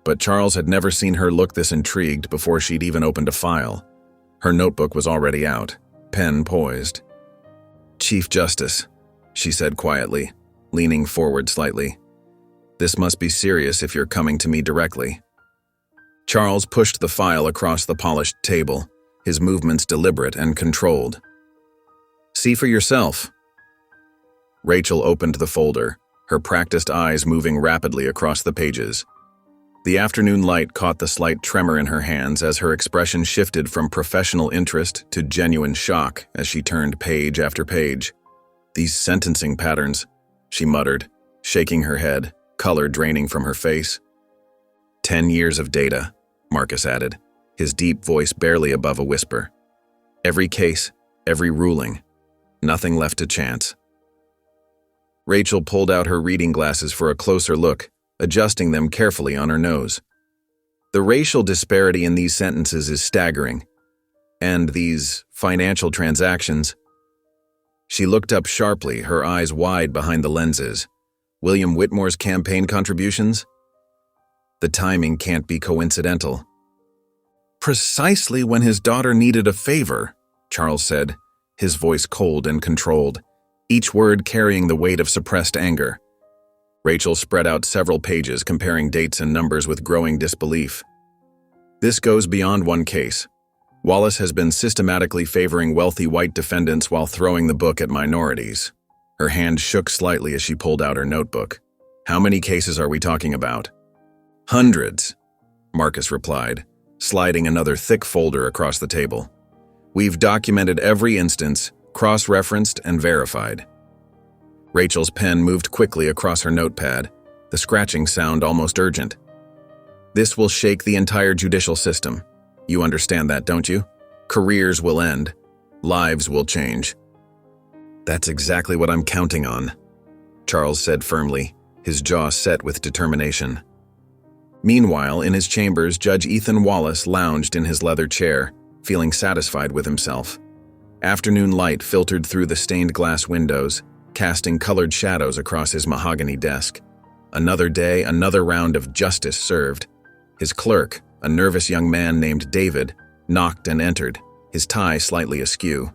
but Charles had never seen her look this intrigued before she'd even opened a file. Her notebook was already out, pen poised. "Chief Justice," she said quietly, leaning forward slightly. "This must be serious if you're coming to me directly." Charles pushed the file across the polished table, his movements deliberate and controlled. "See for yourself." Rachel opened the folder, her practiced eyes moving rapidly across the pages. The afternoon light caught the slight tremor in her hands as her expression shifted from professional interest to genuine shock as she turned page after page. "These sentencing patterns," she muttered, shaking her head, color draining from her face. 10 years of data, Marcus added, his deep voice barely above a whisper. "Every case, every ruling, nothing left to chance." Rachel pulled out her reading glasses for a closer look, adjusting them carefully on her nose. "The racial disparity in these sentences is staggering. And these financial transactions." She looked up sharply, her eyes wide behind the lenses. "William Whitmore's campaign contributions? The timing can't be coincidental." "Precisely when his daughter needed a favor," Charles said, his voice cold and controlled, each word carrying the weight of suppressed anger. Rachel spread out several pages comparing dates and numbers with growing disbelief. "This goes beyond one case. Wallace has been systematically favoring wealthy white defendants while throwing the book at minorities." Her hand shook slightly as she pulled out her notebook. "How many cases are we talking about?" "Hundreds," Marcus replied, sliding another thick folder across the table. "We've documented every instance, cross-referenced and verified." Rachel's pen moved quickly across her notepad, the scratching sound almost urgent. "This will shake the entire judicial system. You understand that, don't you? Careers will end. Lives will change." "That's exactly what I'm counting on," Charles said firmly, his jaw set with determination. Meanwhile, in his chambers, Judge Ethan Wallace lounged in his leather chair, feeling satisfied with himself. Afternoon light filtered through the stained glass windows, casting colored shadows across his mahogany desk. Another day, another round of justice served. His clerk, a nervous young man named David, knocked and entered, his tie slightly askew.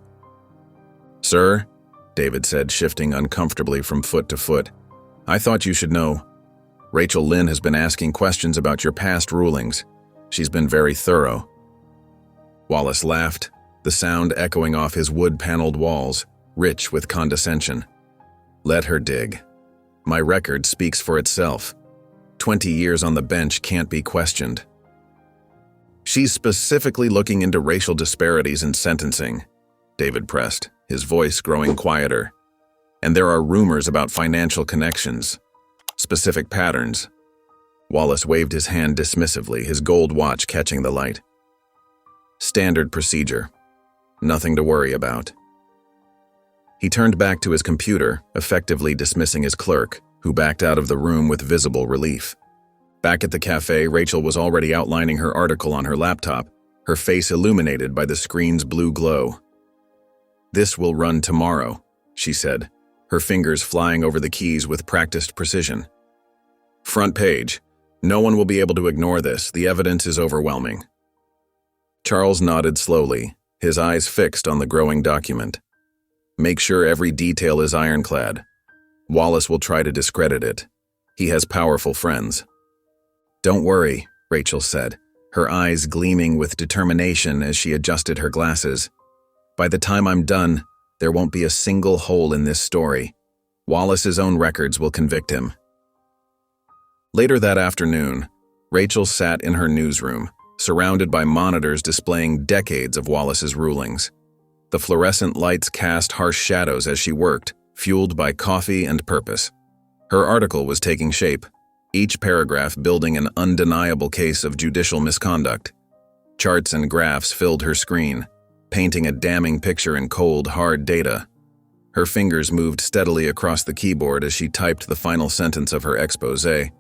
"Sir," David said, shifting uncomfortably from foot to foot, I thought you should know. Rachel Lynn has been asking questions about your past rulings. She's been very thorough." Wallace laughed, the sound echoing off his wood-paneled walls, rich with condescension. "Let her dig. My record speaks for itself. 20 years on the bench can't be questioned." "She's specifically looking into racial disparities in sentencing," David pressed, his voice growing quieter. "And there are rumors about financial connections, specific patterns." Wallace waved his hand dismissively, his gold watch catching the light. "Standard procedure. Nothing to worry about." He turned back to his computer, effectively dismissing his clerk, who backed out of the room with visible relief. Back at the cafe, Rachel was already outlining her article on her laptop, her face illuminated by the screen's blue glow. "This will run tomorrow," she said, her fingers flying over the keys with practiced precision. "Front page. No one will be able to ignore this. The evidence is overwhelming." Charles nodded slowly, his eyes fixed on the growing document. "Make sure every detail is ironclad. Wallace will try to discredit it. He has powerful friends." "Don't worry," Rachel said, her eyes gleaming with determination as she adjusted her glasses. "By the time I'm done, there won't be a single hole in this story. Wallace's own records will convict him." Later that afternoon, Rachel sat in her newsroom, surrounded by monitors displaying decades of Wallace's rulings. The fluorescent lights cast harsh shadows as she worked, fueled by coffee and purpose. Her article was taking shape, each paragraph building an undeniable case of judicial misconduct. Charts and graphs filled her screen, painting a damning picture in cold, hard data. Her fingers moved steadily across the keyboard as she typed the final sentence of her exposé,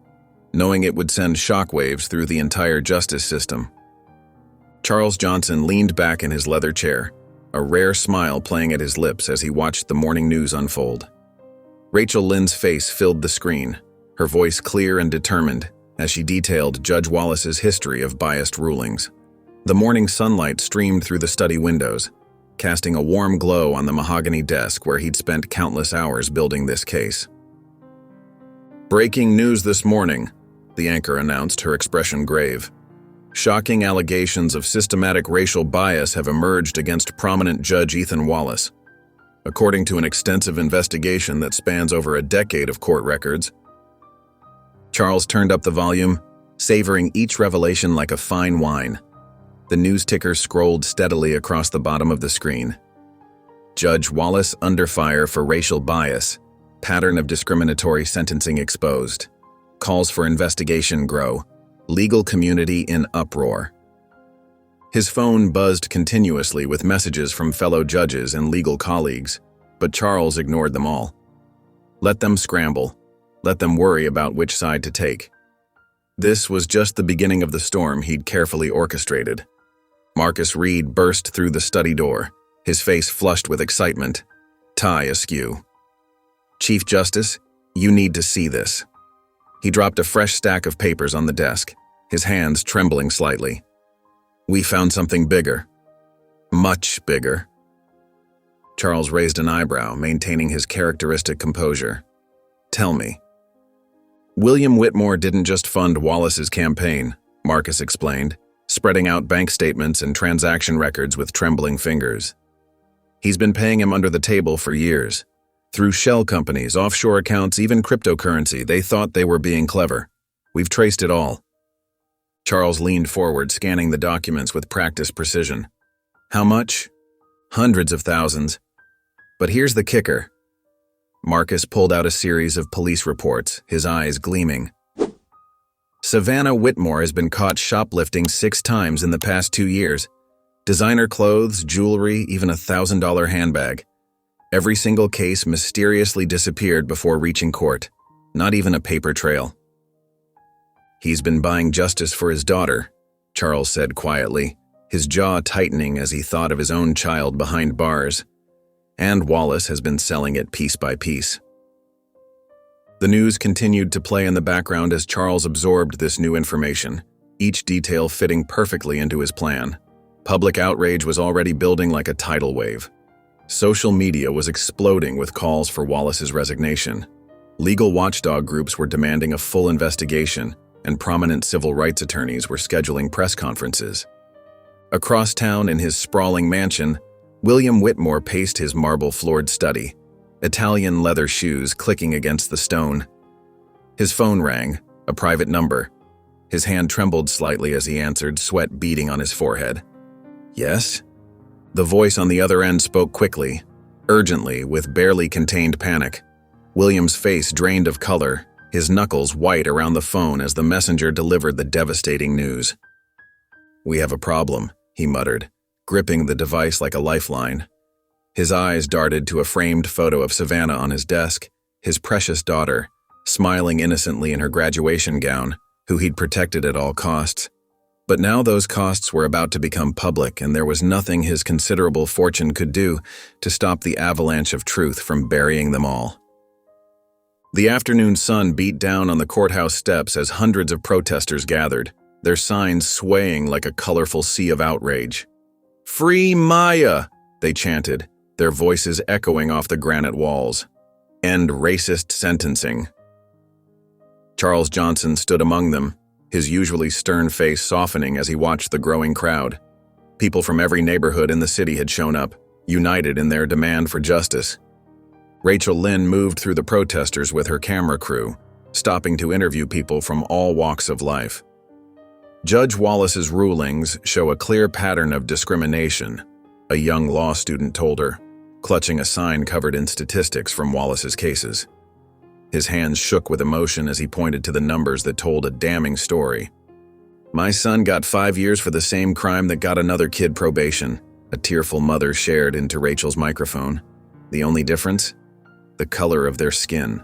knowing it would send shockwaves through the entire justice system. Charles Johnson leaned back in his leather chair, a rare smile playing at his lips as he watched the morning news unfold. Rachel Lynn's face filled the screen, her voice clear and determined as she detailed Judge Wallace's history of biased rulings. The morning sunlight streamed through the study windows, casting a warm glow on the mahogany desk where he'd spent countless hours building this case. "Breaking news this morning," the anchor announced, her expression grave. "Shocking allegations of systematic racial bias have emerged against prominent Judge Ethan Wallace. According to an extensive investigation that spans over a decade of court records." Charles turned up the volume, savoring each revelation like a fine wine. The news ticker scrolled steadily across the bottom of the screen. "Judge Wallace under fire for racial bias. Pattern of discriminatory sentencing exposed. Calls for investigation grow. Legal community in uproar." His phone buzzed continuously with messages from fellow judges and legal colleagues, but Charles ignored them all. Let them scramble. Let them worry about which side to take. This was just the beginning of the storm he'd carefully orchestrated. Marcus Reed burst through the study door, his face flushed with excitement, tie askew. "Chief Justice, you need to see this." He dropped a fresh stack of papers on the desk, his hands trembling slightly. "We found something bigger. Much bigger." Charles raised an eyebrow, maintaining his characteristic composure. "Tell me." "William Whitmore didn't just fund Wallace's campaign," Marcus explained, spreading out bank statements and transaction records with trembling fingers. "He's been paying him under the table for years. Through shell companies, offshore accounts, even cryptocurrency, they thought they were being clever. We've traced it all." Charles leaned forward, scanning the documents with practiced precision. "How much?" "Hundreds of thousands. But here's the kicker." Marcus pulled out a series of police reports, his eyes gleaming. "Savannah Whitmore has been caught shoplifting 6 times in the past 2 years. Designer clothes, jewelry, even a $1,000 handbag. Every single case mysteriously disappeared before reaching court. Not even a paper trail." "He's been buying justice for his daughter," Charles said quietly, his jaw tightening as he thought of his own child behind bars. "And Wallace has been selling it piece by piece." The news continued to play in the background as Charles absorbed this new information, each detail fitting perfectly into his plan. Public outrage was already building like a tidal wave. Social media was exploding with calls for Wallace's resignation. Legal watchdog groups were demanding a full investigation, and prominent civil rights attorneys were scheduling press conferences. Across town in his sprawling mansion, William Whitmore paced his marble-floored study, Italian leather shoes clicking against the stone. His phone rang, a private number. His hand trembled slightly as he answered, sweat beading on his forehead. "Yes?" The voice on the other end spoke quickly, urgently, with barely contained panic. William's face drained of color, his knuckles white around the phone as the messenger delivered the devastating news. "We have a problem," he muttered, gripping the device like a lifeline. His eyes darted to a framed photo of Savannah on his desk, his precious daughter, smiling innocently in her graduation gown, who he'd protected at all costs. But now those costs were about to become public, and there was nothing his considerable fortune could do to stop the avalanche of truth from burying them all. The afternoon sun beat down on the courthouse steps as hundreds of protesters gathered, their signs swaying like a colorful sea of outrage. "Free Maya!" they chanted, their voices echoing off the granite walls. "End racist sentencing." Charles Johnson stood among them, his usually stern face softening as he watched the growing crowd. People from every neighborhood in the city had shown up, united in their demand for justice. Rachel Lynn moved through the protesters with her camera crew, stopping to interview people from all walks of life. Judge Wallace's rulings show a clear pattern of discrimination, a young law student told her, clutching a sign covered in statistics from Wallace's cases. His hands shook with emotion as he pointed to the numbers that told a damning story. "My son got 5 years for the same crime that got another kid probation," a tearful mother shared into Rachel's microphone. "The only difference? The color of their skin."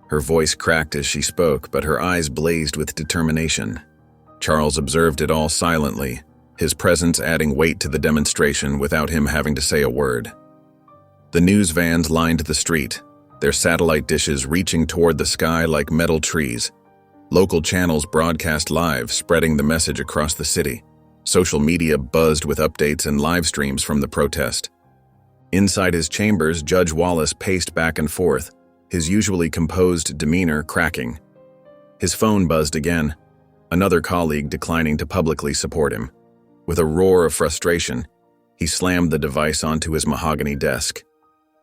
Her voice cracked as she spoke, but her eyes blazed with determination. Charles observed it all silently, his presence adding weight to the demonstration without him having to say a word. The news vans lined the street, their satellite dishes reaching toward the sky like metal trees. Local channels broadcast live, spreading the message across the city. Social media buzzed with updates and live streams from the protest. Inside his chambers, Judge Wallace paced back and forth, his usually composed demeanor cracking. His phone buzzed again, another colleague declining to publicly support him. With a roar of frustration, he slammed the device onto his mahogany desk.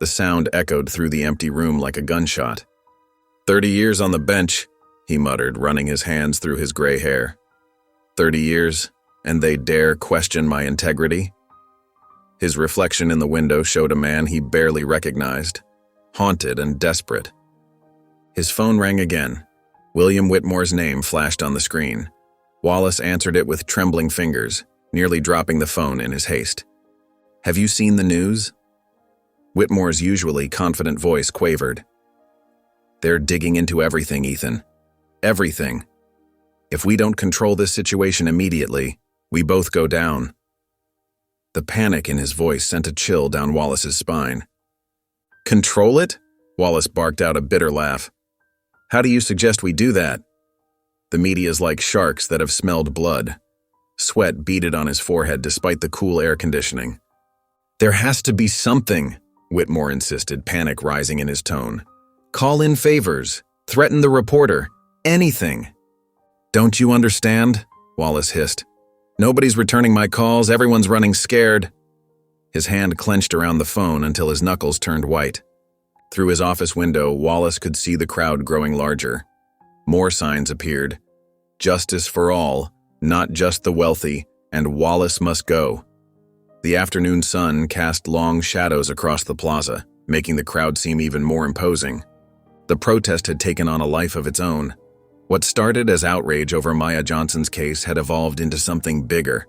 The sound echoed through the empty room like a gunshot. 30 years on the bench," he muttered, running his hands through his gray hair. 30 years, and they dare question my integrity? His reflection in the window showed a man he barely recognized, haunted and desperate. His phone rang again. William Whitmore's name flashed on the screen. Wallace answered it with trembling fingers, nearly dropping the phone in his haste. "Have you seen the news?" Whitmore's usually confident voice quavered. "They're digging into everything, Ethan. Everything. If we don't control this situation immediately, we both go down." The panic in his voice sent a chill down Wallace's spine. "Control it?" Wallace barked out a bitter laugh. "How do you suggest we do that?" The media's like sharks that have smelled blood. Sweat beaded on his forehead despite the cool air conditioning. "There has to be something," Whitmore insisted, panic rising in his tone. "Call in favors, threaten the reporter, anything." "Don't you understand?" Wallace hissed. "Nobody's returning my calls, everyone's running scared." His hand clenched around the phone until his knuckles turned white. Through his office window, Wallace could see the crowd growing larger. More signs appeared. Justice for all, not just the wealthy, and Wallace must go. The afternoon sun cast long shadows across the plaza, making the crowd seem even more imposing. The protest had taken on a life of its own. What started as outrage over Maya Johnson's case had evolved into something bigger,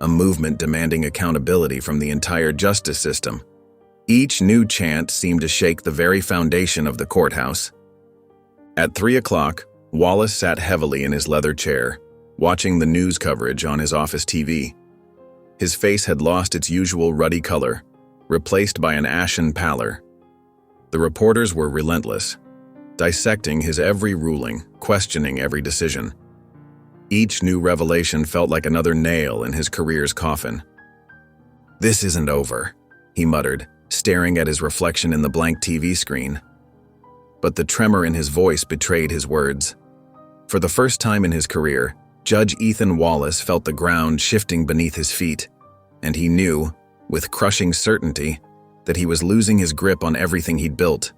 a movement demanding accountability from the entire justice system. Each new chant seemed to shake the very foundation of the courthouse. At 3 o'clock, Wallace sat heavily in his leather chair, watching the news coverage on his office TV. His face had lost its usual ruddy color, replaced by an ashen pallor. The reporters were relentless, dissecting his every ruling, questioning every decision. Each new revelation felt like another nail in his career's coffin. "This isn't over," he muttered, staring at his reflection in the blank TV screen. but the tremor in his voice betrayed his words. For the first time in his career, Judge Ethan Wallace felt the ground shifting beneath his feet, and he knew, with crushing certainty, that he was losing his grip on everything he'd built.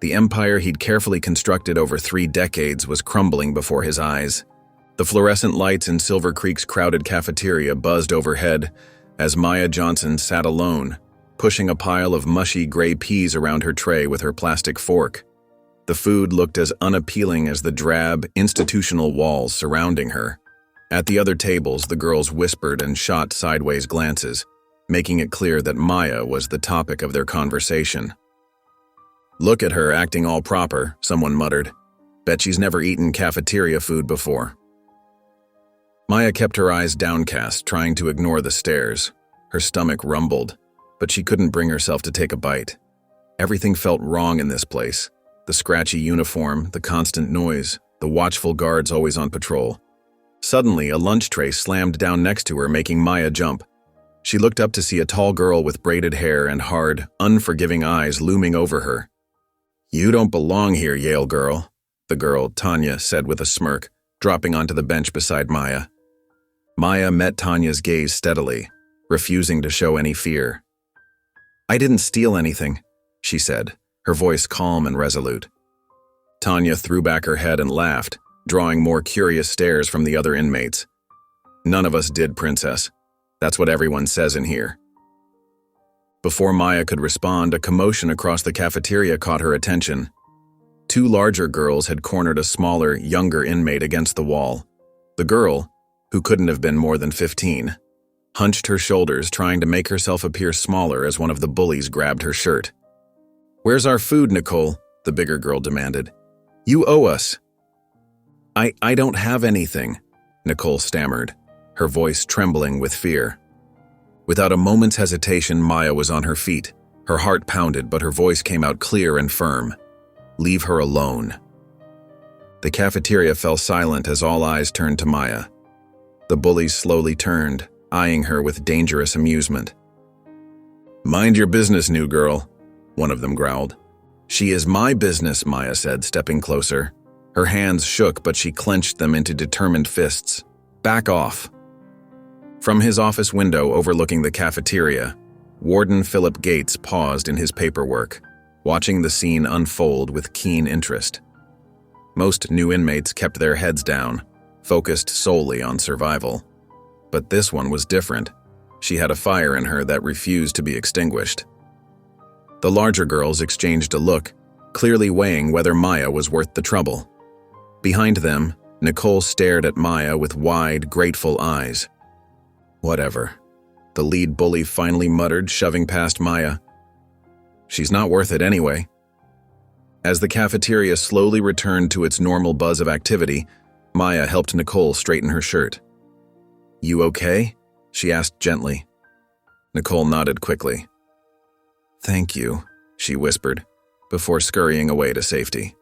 The empire he'd carefully constructed over 3 decades was crumbling before his eyes. The fluorescent lights in Silver Creek's crowded cafeteria buzzed overhead as Maya Johnson sat alone, pushing a pile of mushy gray peas around her tray with her plastic fork. The food looked as unappealing as the drab, institutional walls surrounding her. At the other tables, the girls whispered and shot sideways glances, making it clear that Maya was the topic of their conversation. "Look at her acting all proper," someone muttered. "Bet she's never eaten cafeteria food before." Maya kept her eyes downcast, trying to ignore the stares. Her stomach rumbled, but she couldn't bring herself to take a bite. Everything felt wrong in this place. The scratchy uniform, the constant noise, the watchful guards always on patrol. Suddenly, a lunch tray slammed down next to her, making Maya jump. She looked up to see a tall girl with braided hair and hard, unforgiving eyes looming over her. "You don't belong here, Yale girl," the girl, Tanya, said with a smirk, dropping onto the bench beside Maya. Maya met Tanya's gaze steadily, refusing to show any fear. "I didn't steal anything," she said, her voice calm and resolute. Tanya threw back her head and laughed, drawing more curious stares from the other inmates. "None of us did, Princess. That's what everyone says in here." Before Maya could respond, a commotion across the cafeteria caught her attention. 2 larger girls had cornered a smaller, younger inmate against the wall. The girl, who couldn't have been more than 15, hunched her shoulders, trying to make herself appear smaller as one of the bullies grabbed her shirt. "Where's our food, Nicole?" the bigger girl demanded. "You owe us." I don't have anything," Nicole stammered, her voice trembling with fear. Without a moment's hesitation, Maya was on her feet. Her heart pounded, but her voice came out clear and firm. "Leave her alone." The cafeteria fell silent as all eyes turned to Maya. The bullies slowly turned, eyeing her with dangerous amusement. "Mind your business, new girl," one of them growled. "She is my business," Maya said, stepping closer. Her hands shook, but she clenched them into determined fists. "Back off." From his office window overlooking the cafeteria, Warden Philip Gates paused in his paperwork, watching the scene unfold with keen interest. Most new inmates kept their heads down, focused solely on survival. But this one was different. She had a fire in her that refused to be extinguished. The larger girls exchanged a look, clearly weighing whether Maya was worth the trouble. Behind them, Nicole stared at Maya with wide, grateful eyes. "Whatever," the lead bully finally muttered, shoving past Maya. "She's not worth it anyway." As the cafeteria slowly returned to its normal buzz of activity, Maya helped Nicole straighten her shirt. "You okay?" she asked gently. Nicole nodded quickly. "Thank you," she whispered, before scurrying away to safety.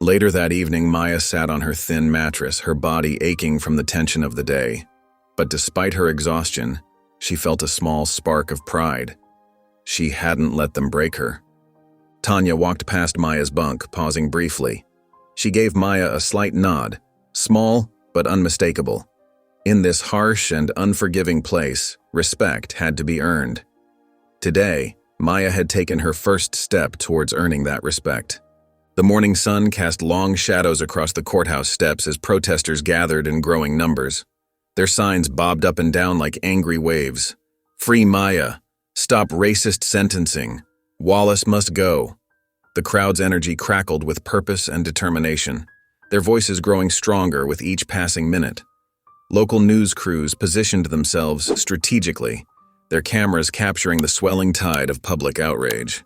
Later that evening, Maya sat on her thin mattress, her body aching from the tension of the day. But despite her exhaustion, she felt a small spark of pride. She hadn't let them break her. Tanya walked past Maya's bunk, pausing briefly. She gave Maya a slight nod, small but unmistakable. In this harsh and unforgiving place, respect had to be earned. Today, Maya had taken her first step towards earning that respect. The morning sun cast long shadows across the courthouse steps as protesters gathered in growing numbers. Their signs bobbed up and down like angry waves. "Free Maya! Stop racist sentencing! Wallace must go!" The crowd's energy crackled with purpose and determination, their voices growing stronger with each passing minute. Local news crews positioned themselves strategically, their cameras capturing the swelling tide of public outrage.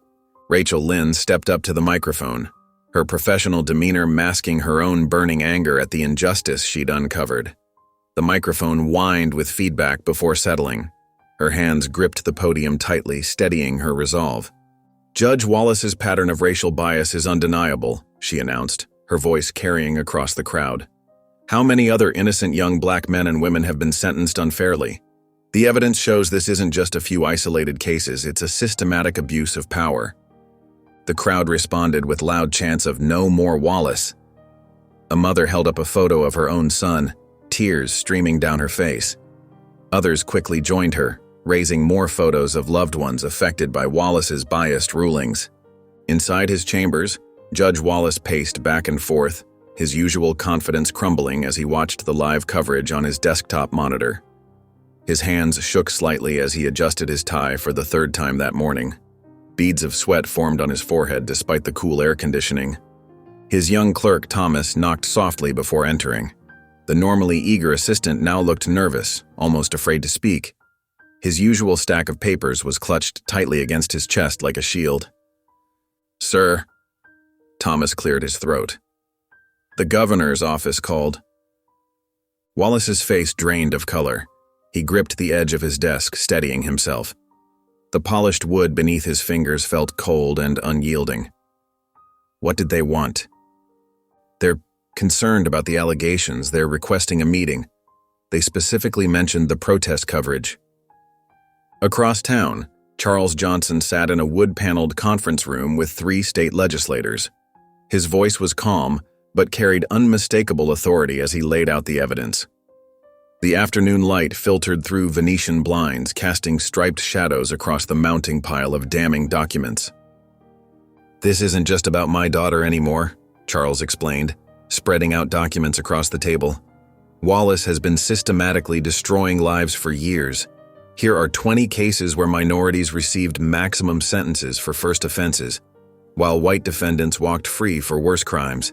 Rachel Lynn stepped up to the microphone, her professional demeanor masking her own burning anger at the injustice she'd uncovered. The microphone whined with feedback before settling. Her hands gripped the podium tightly, steadying her resolve. "Judge Wallace's pattern of racial bias is undeniable," she announced, her voice carrying across the crowd. "How many other innocent young black men and women have been sentenced unfairly? The evidence shows this isn't just a few isolated cases, it's a systematic abuse of power." The crowd responded with loud chants of "No more Wallace." A mother held up a photo of her own son, tears streaming down her face. Others quickly joined her, raising more photos of loved ones affected by Wallace's biased rulings. Inside his chambers, Judge Wallace paced back and forth, his usual confidence crumbling as he watched the live coverage on his desktop monitor. His hands shook slightly as he adjusted his tie for the third time that morning. Beads of sweat formed on his forehead despite the cool air conditioning. His young clerk, Thomas, knocked softly before entering. The normally eager assistant now looked nervous, almost afraid to speak. His usual stack of papers was clutched tightly against his chest like a shield. "Sir," Thomas cleared his throat. "The governor's office called." Wallace's face drained of color. He gripped the edge of his desk, steadying himself. The polished wood beneath his fingers felt cold and unyielding. What did they want? They're concerned about the allegations. They're requesting a meeting. They specifically mentioned the protest coverage. Across town, Charles Johnson sat in a wood-paneled conference room with 3 state legislators. His voice was calm, but carried unmistakable authority as he laid out the evidence. The afternoon light filtered through Venetian blinds, casting striped shadows across the mounting pile of damning documents. "This isn't just about my daughter anymore," Charles explained, spreading out documents across the table. "Wallace has been systematically destroying lives for years. Here are 20 cases where minorities received maximum sentences for first offenses, while white defendants walked free for worse crimes.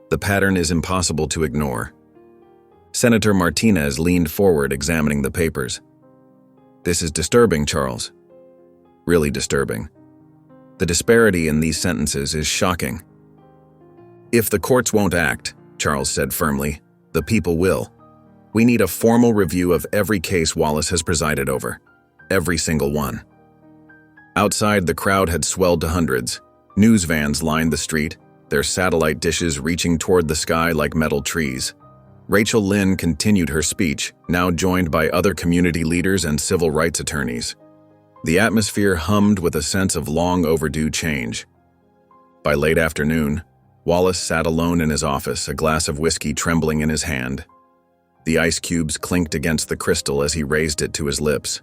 The pattern is impossible to ignore." Senator Martinez leaned forward, examining the papers. "This is disturbing, Charles. Really disturbing. The disparity in these sentences is shocking." "If the courts won't act," Charles said firmly, "the people will. We need a formal review of every case Wallace has presided over. Every single one." Outside, the crowd had swelled to hundreds. News vans lined the street, their satellite dishes reaching toward the sky like metal trees. Rachel Lynn continued her speech, now joined by other community leaders and civil rights attorneys. The atmosphere hummed with a sense of long overdue change. By late afternoon, Wallace sat alone in his office, a glass of whiskey trembling in his hand. The ice cubes clinked against the crystal as he raised it to his lips.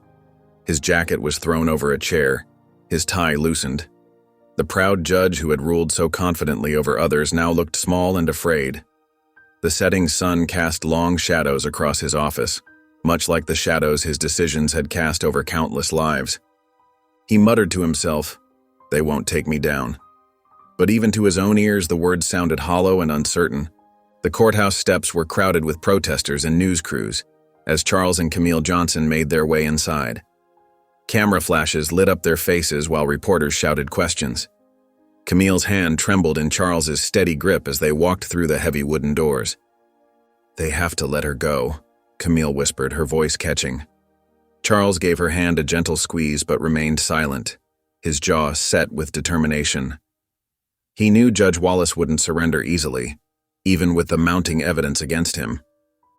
His jacket was thrown over a chair, his tie loosened. The proud judge who had ruled so confidently over others now looked small and afraid. The setting sun cast long shadows across his office, much like the shadows his decisions had cast over countless lives. He muttered to himself, "They won't take me down." But even to his own ears, the words sounded hollow and uncertain. The courthouse steps were crowded with protesters and news crews, as Charles and Camille Johnson made their way inside. Camera flashes lit up their faces while reporters shouted questions. Camille's hand trembled in Charles's steady grip as they walked through the heavy wooden doors. "They have to let her go," Camille whispered, her voice catching. Charles gave her hand a gentle squeeze but remained silent, his jaw set with determination. He knew Judge Wallace wouldn't surrender easily, even with the mounting evidence against him.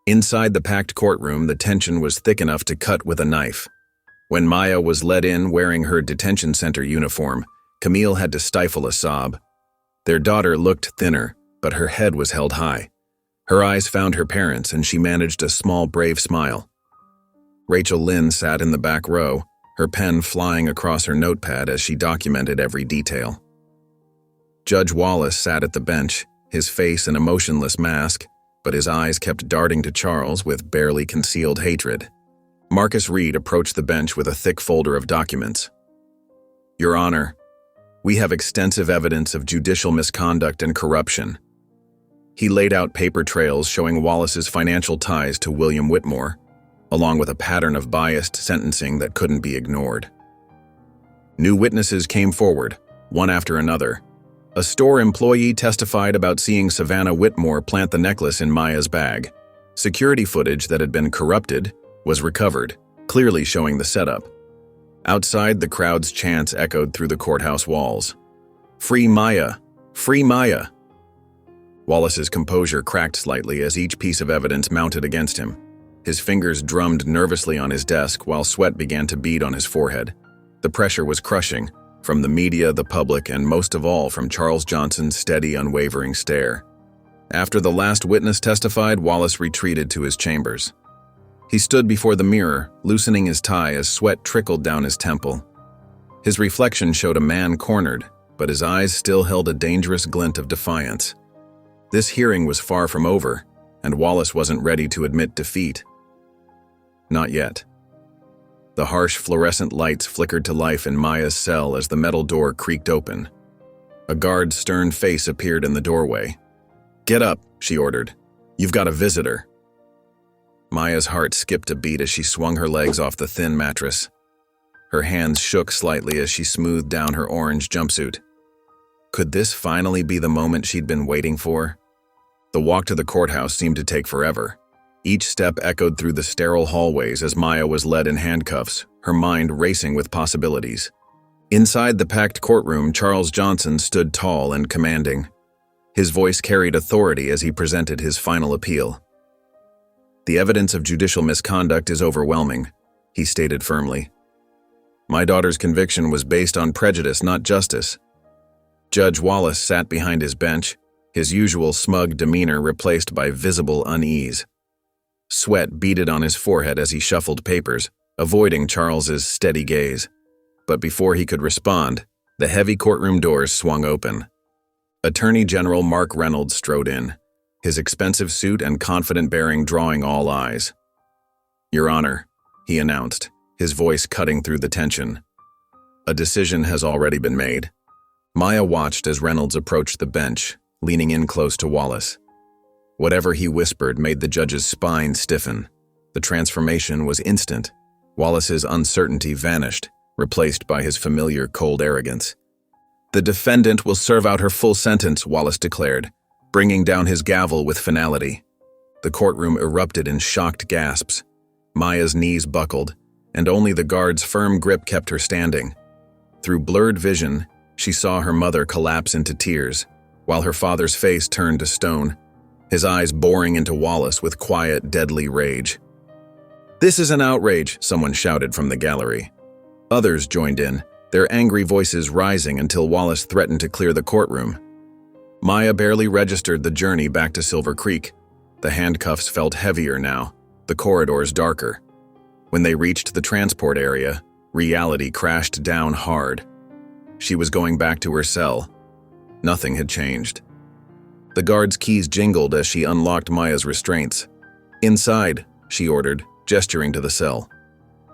Inside the packed courtroom, the tension was thick enough to cut with a knife. When Maya was led in wearing her detention center uniform, Camille had to stifle a sob. Their daughter looked thinner, but her head was held high. Her eyes found her parents, and she managed a small, brave smile. Rachel Lynn sat in the back row, her pen flying across her notepad as she documented every detail. Judge Wallace sat at the bench, his face an emotionless mask, but his eyes kept darting to Charles with barely concealed hatred. Marcus Reed approached the bench with a thick folder of documents. "Your Honor, we have extensive evidence of judicial misconduct and corruption." He laid out paper trails showing Wallace's financial ties to William Whitmore, along with a pattern of biased sentencing that couldn't be ignored. New witnesses came forward, one after another. A store employee testified about seeing Savannah Whitmore plant the necklace in Maya's bag. Security footage that had been corrupted was recovered, clearly showing the setup. Outside, the crowd's chants echoed through the courthouse walls. "Free Maya! Free Maya!" Wallace's composure cracked slightly as each piece of evidence mounted against him. His fingers drummed nervously on his desk while sweat began to bead on his forehead. The pressure was crushing, from the media, the public, and most of all from Charles Johnson's steady, unwavering stare. After the last witness testified, Wallace retreated to his chambers. He stood before the mirror, loosening his tie as sweat trickled down his temple. His reflection showed a man cornered, but his eyes still held a dangerous glint of defiance. This hearing was far from over, and Wallace wasn't ready to admit defeat. Not yet. The harsh fluorescent lights flickered to life in Maya's cell as the metal door creaked open. A guard's stern face appeared in the doorway. "Get up," she ordered. "You've got a visitor." Maya's heart skipped a beat as she swung her legs off the thin mattress. Her hands shook slightly as she smoothed down her orange jumpsuit. Could this finally be the moment she'd been waiting for? The walk to the courthouse seemed to take forever. Each step echoed through the sterile hallways as Maya was led in handcuffs, her mind racing with possibilities. Inside the packed courtroom, Charles Johnson stood tall and commanding. His voice carried authority as he presented his final appeal. "The evidence of judicial misconduct is overwhelming," he stated firmly. "My daughter's conviction was based on prejudice, not justice." Judge Wallace sat behind his bench, his usual smug demeanor replaced by visible unease. Sweat beaded on his forehead as he shuffled papers, avoiding Charles's steady gaze. But before he could respond, the heavy courtroom doors swung open. Attorney General Mark Reynolds strode in, his expensive suit and confident bearing drawing all eyes. "Your Honor," he announced, his voice cutting through the tension. "A decision has already been made." Maya watched as Reynolds approached the bench, leaning in close to Wallace. Whatever he whispered made the judge's spine stiffen. The transformation was instant. Wallace's uncertainty vanished, replaced by his familiar cold arrogance. "The defendant will serve out her full sentence," Wallace declared, bringing down his gavel with finality. The courtroom erupted in shocked gasps. Maya's knees buckled, and only the guard's firm grip kept her standing. Through blurred vision, she saw her mother collapse into tears, while her father's face turned to stone, his eyes boring into Wallace with quiet, deadly rage. "This is an outrage," someone shouted from the gallery. Others joined in, their angry voices rising until Wallace threatened to clear the courtroom. Maya barely registered the journey back to Silver Creek. The handcuffs felt heavier now, the corridors darker. When they reached the transport area, reality crashed down hard. She was going back to her cell. Nothing had changed. The guard's keys jingled as she unlocked Maya's restraints. "Inside," she ordered, gesturing to the cell.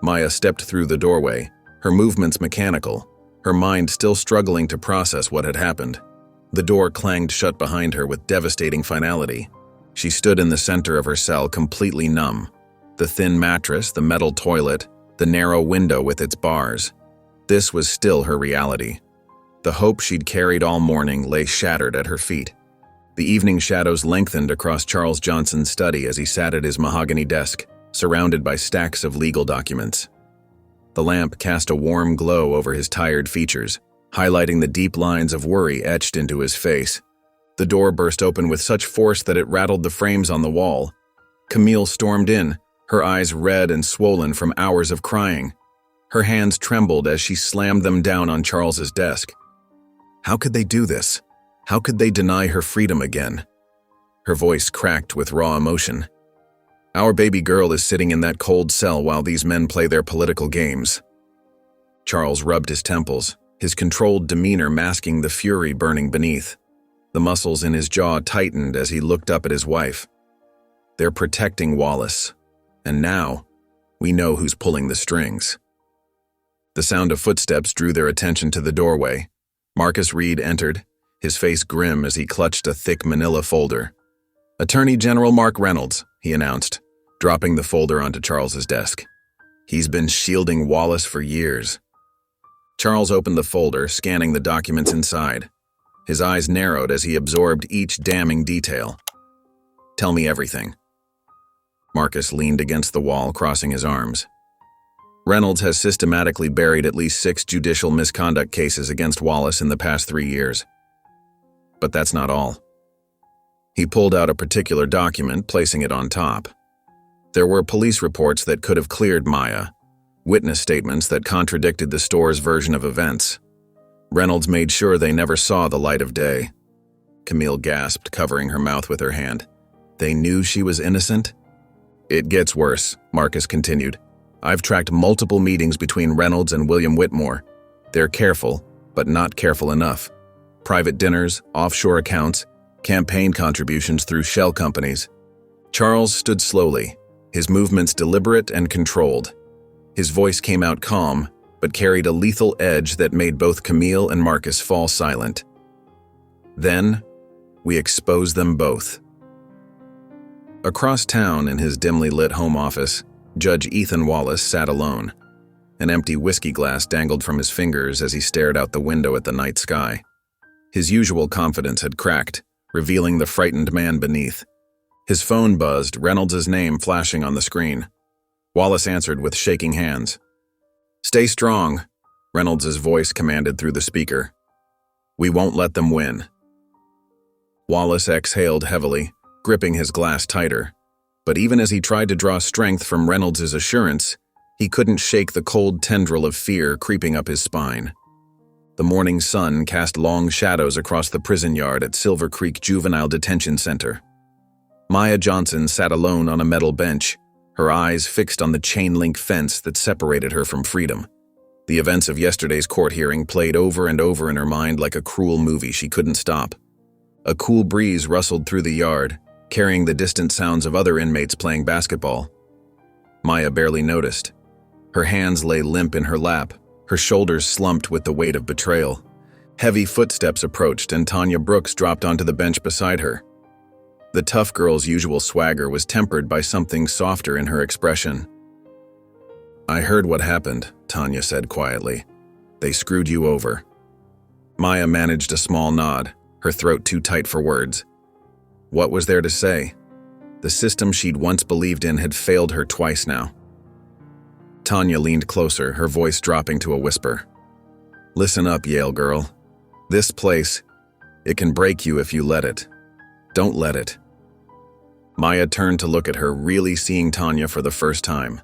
Maya stepped through the doorway, her movements mechanical, her mind still struggling to process what had happened. The door clanged shut behind her with devastating finality. She stood in the center of her cell, completely numb. The thin mattress, the metal toilet, the narrow window with its bars. This was still her reality. The hope she'd carried all morning lay shattered at her feet. The evening shadows lengthened across Charles Johnson's study as he sat at his mahogany desk, surrounded by stacks of legal documents. The lamp cast a warm glow over his tired features, highlighting the deep lines of worry etched into his face. The door burst open with such force that it rattled the frames on the wall. Camille stormed in, her eyes red and swollen from hours of crying. Her hands trembled as she slammed them down on Charles's desk. How could they do this? How could they deny her freedom again? Her voice cracked with raw emotion. "Our baby girl is sitting in that cold cell while these men play their political games." Charles rubbed his temples, his controlled demeanor masking the fury burning beneath. The muscles in his jaw tightened as he looked up at his wife. "They're protecting Wallace. And now, we know who's pulling the strings." The sound of footsteps drew their attention to the doorway. Marcus Reed entered, his face grim as he clutched a thick manila folder. "Attorney General Mark Reynolds," he announced, dropping the folder onto Charles's desk. "He's been shielding Wallace for years." Charles opened the folder, scanning the documents inside. His eyes narrowed as he absorbed each damning detail. "Tell me everything." Marcus leaned against the wall, crossing his arms. "Reynolds has systematically buried at least 6 judicial misconduct cases against Wallace in the past 3 years. But that's not all." He pulled out a particular document, placing it on top. There were police reports that could have cleared Maya, witness statements that contradicted the store's version of events. Reynolds made sure they never saw the light of day. Camille gasped, covering her mouth with her hand. They knew she was innocent? It gets worse, Marcus continued. I've tracked multiple meetings between Reynolds and William Whitmore. They're careful, but not careful enough. Private dinners, offshore accounts, campaign contributions through shell companies. Charles stood slowly, his movements deliberate and controlled. His voice came out calm, but carried a lethal edge that made both Camille and Marcus fall silent. Then, we exposed them both. Across town in his dimly lit home office, Judge Ethan Wallace sat alone. An empty whiskey glass dangled from his fingers as he stared out the window at the night sky. His usual confidence had cracked, revealing the frightened man beneath. His phone buzzed, Reynolds' name flashing on the screen. Wallace answered with shaking hands. "Stay strong," Reynolds' voice commanded through the speaker. "We won't let them win." Wallace exhaled heavily, gripping his glass tighter. But even as he tried to draw strength from Reynolds' assurance, he couldn't shake the cold tendril of fear creeping up his spine. The morning sun cast long shadows across the prison yard at Silver Creek Juvenile Detention Center. Maya Johnson sat alone on a metal bench, her eyes fixed on the chain-link fence that separated her from freedom. The events of yesterday's court hearing played over and over in her mind like a cruel movie she couldn't stop. A cool breeze rustled through the yard, carrying the distant sounds of other inmates playing basketball. Maya barely noticed. Her hands lay limp in her lap, her shoulders slumped with the weight of betrayal. Heavy footsteps approached and Tanya Brooks dropped onto the bench beside her. The tough girl's usual swagger was tempered by something softer in her expression. "I heard what happened," Tanya said quietly. "They screwed you over." Maya managed a small nod, her throat too tight for words. What was there to say? The system she'd once believed in had failed her twice now. Tanya leaned closer, her voice dropping to a whisper. "Listen up, Yale girl. This place, it can break you if you let it. Don't let it." Maya turned to look at her, really seeing Tanya for the first time.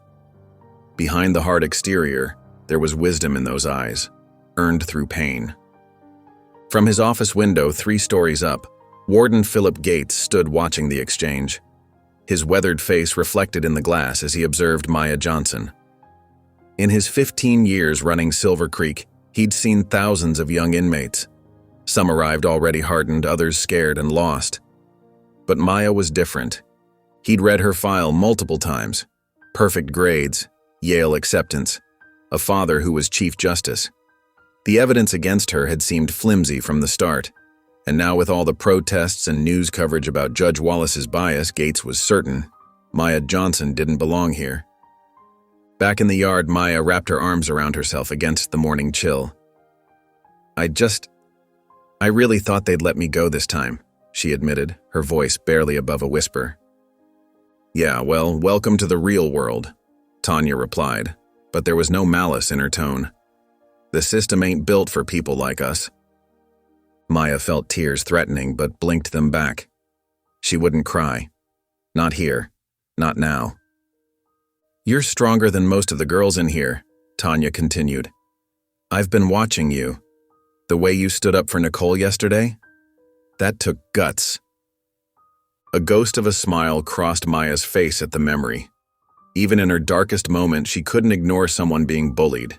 Behind the hard exterior, there was wisdom in those eyes, earned through pain. From his office window 3 stories up, Warden Philip Gates stood watching the exchange. His weathered face reflected in the glass as he observed Maya Johnson. In his 15 years running Silver Creek, he'd seen thousands of young inmates. Some arrived already hardened, others scared and lost. But Maya was different. He'd read her file multiple times. Perfect grades, Yale acceptance, a father who was Chief Justice. The evidence against her had seemed flimsy from the start, and now with all the protests and news coverage about Judge Wallace's bias, Gates was certain Maya Johnson didn't belong here. Back in the yard, Maya wrapped her arms around herself against the morning chill. I really thought they'd let me go this time," she admitted, her voice barely above a whisper. "Yeah, well, welcome to the real world," Tanya replied, but there was no malice in her tone. "The system ain't built for people like us." Maya felt tears threatening but blinked them back. She wouldn't cry. Not here. Not now. "You're stronger than most of the girls in here," Tanya continued. "I've been watching you. The way you stood up for Nicole yesterday? That took guts." A ghost of a smile crossed Maya's face at the memory. Even in her darkest moment, she couldn't ignore someone being bullied.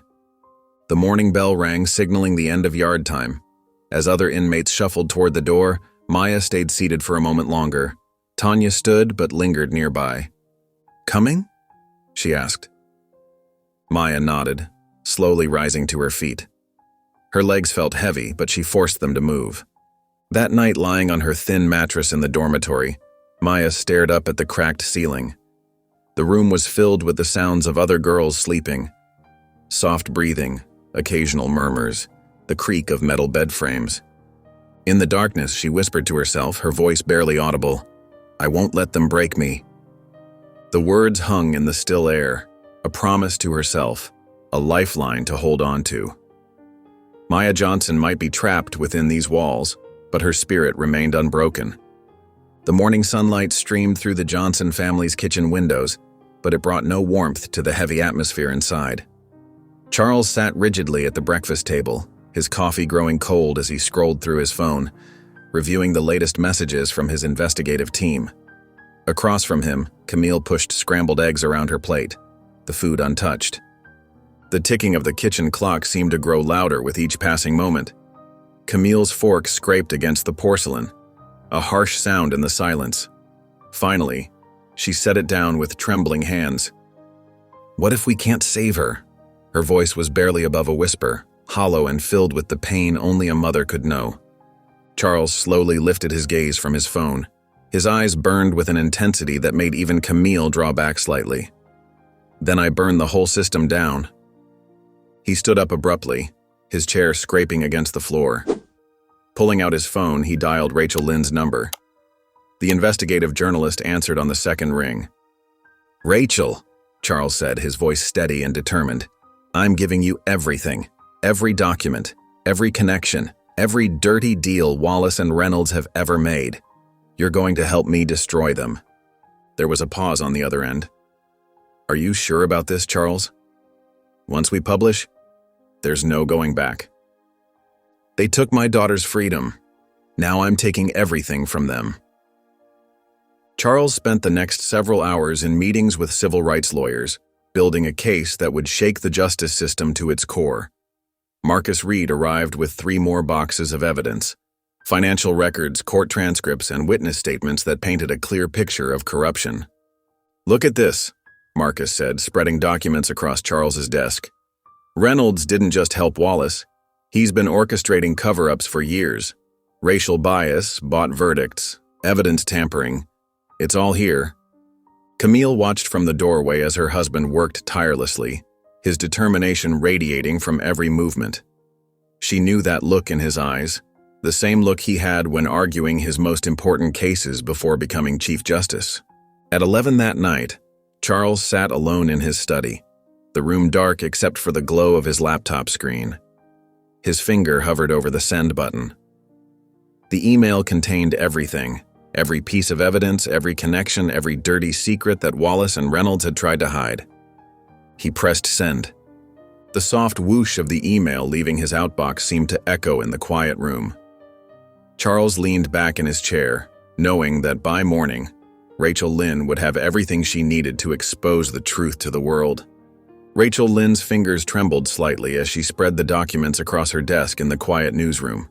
The morning bell rang, signaling the end of yard time. As other inmates shuffled toward the door, Maya stayed seated for a moment longer. Tanya stood but lingered nearby. "Coming?" she asked. Maya nodded, slowly rising to her feet. Her legs felt heavy, but she forced them to move. That night, lying on her thin mattress in the dormitory, Maya stared up at the cracked ceiling. The room was filled with the sounds of other girls sleeping. Soft breathing, occasional murmurs, the creak of metal bed frames. In the darkness, she whispered to herself, her voice barely audible, "I won't let them break me." The words hung in the still air, a promise to herself, a lifeline to hold on to. Maya Johnson might be trapped within these walls, but her spirit remained unbroken. The morning sunlight streamed through the Johnson family's kitchen windows, but it brought no warmth to the heavy atmosphere inside. Charles sat rigidly at the breakfast table, his coffee growing cold as he scrolled through his phone, reviewing the latest messages from his investigative team. Across from him, Camille pushed scrambled eggs around her plate, the food untouched. The ticking of the kitchen clock seemed to grow louder with each passing moment. Camille's fork scraped against the porcelain, a harsh sound in the silence. Finally, she set it down with trembling hands. "What if we can't save her?" Her voice was barely above a whisper, hollow and filled with the pain only a mother could know. Charles slowly lifted his gaze from his phone. His eyes burned with an intensity that made even Camille draw back slightly. "Then I burned the whole system down." He stood up abruptly, his chair scraping against the floor. Pulling out his phone, he dialed Rachel Lynn's number. The investigative journalist answered on the second ring. "Rachel," Charles said, his voice steady and determined, "I'm giving you everything. Every document, every connection, every dirty deal Wallace and Reynolds have ever made. You're going to help me destroy them." There was a pause on the other end. "Are you sure about this, Charles? Once we publish, there's no going back. They took my daughter's freedom. Now I'm taking everything from them." Charles spent the next several hours in meetings with civil rights lawyers, building a case that would shake the justice system to its core. Marcus Reed arrived with 3 more boxes of evidence: financial records, court transcripts, and witness statements that painted a clear picture of corruption. "Look at this," Marcus said, spreading documents across Charles's desk. "Reynolds didn't just help Wallace. He's been orchestrating cover-ups for years. Racial bias, bought verdicts, evidence tampering. It's all here." Camille watched from the doorway as her husband worked tirelessly, his determination radiating from every movement. She knew that look in his eyes, the same look he had when arguing his most important cases before becoming Chief Justice. At 11 that night, Charles sat alone in his study, the room dark except for the glow of his laptop screen. His finger hovered over the send button. The email contained everything, every piece of evidence, every connection, every dirty secret that Wallace and Reynolds had tried to hide. He pressed send. The soft whoosh of the email leaving his outbox seemed to echo in the quiet room. Charles leaned back in his chair, knowing that by morning, Rachel Lynn would have everything she needed to expose the truth to the world. Rachel Lynn's fingers trembled slightly as she spread the documents across her desk in the quiet newsroom.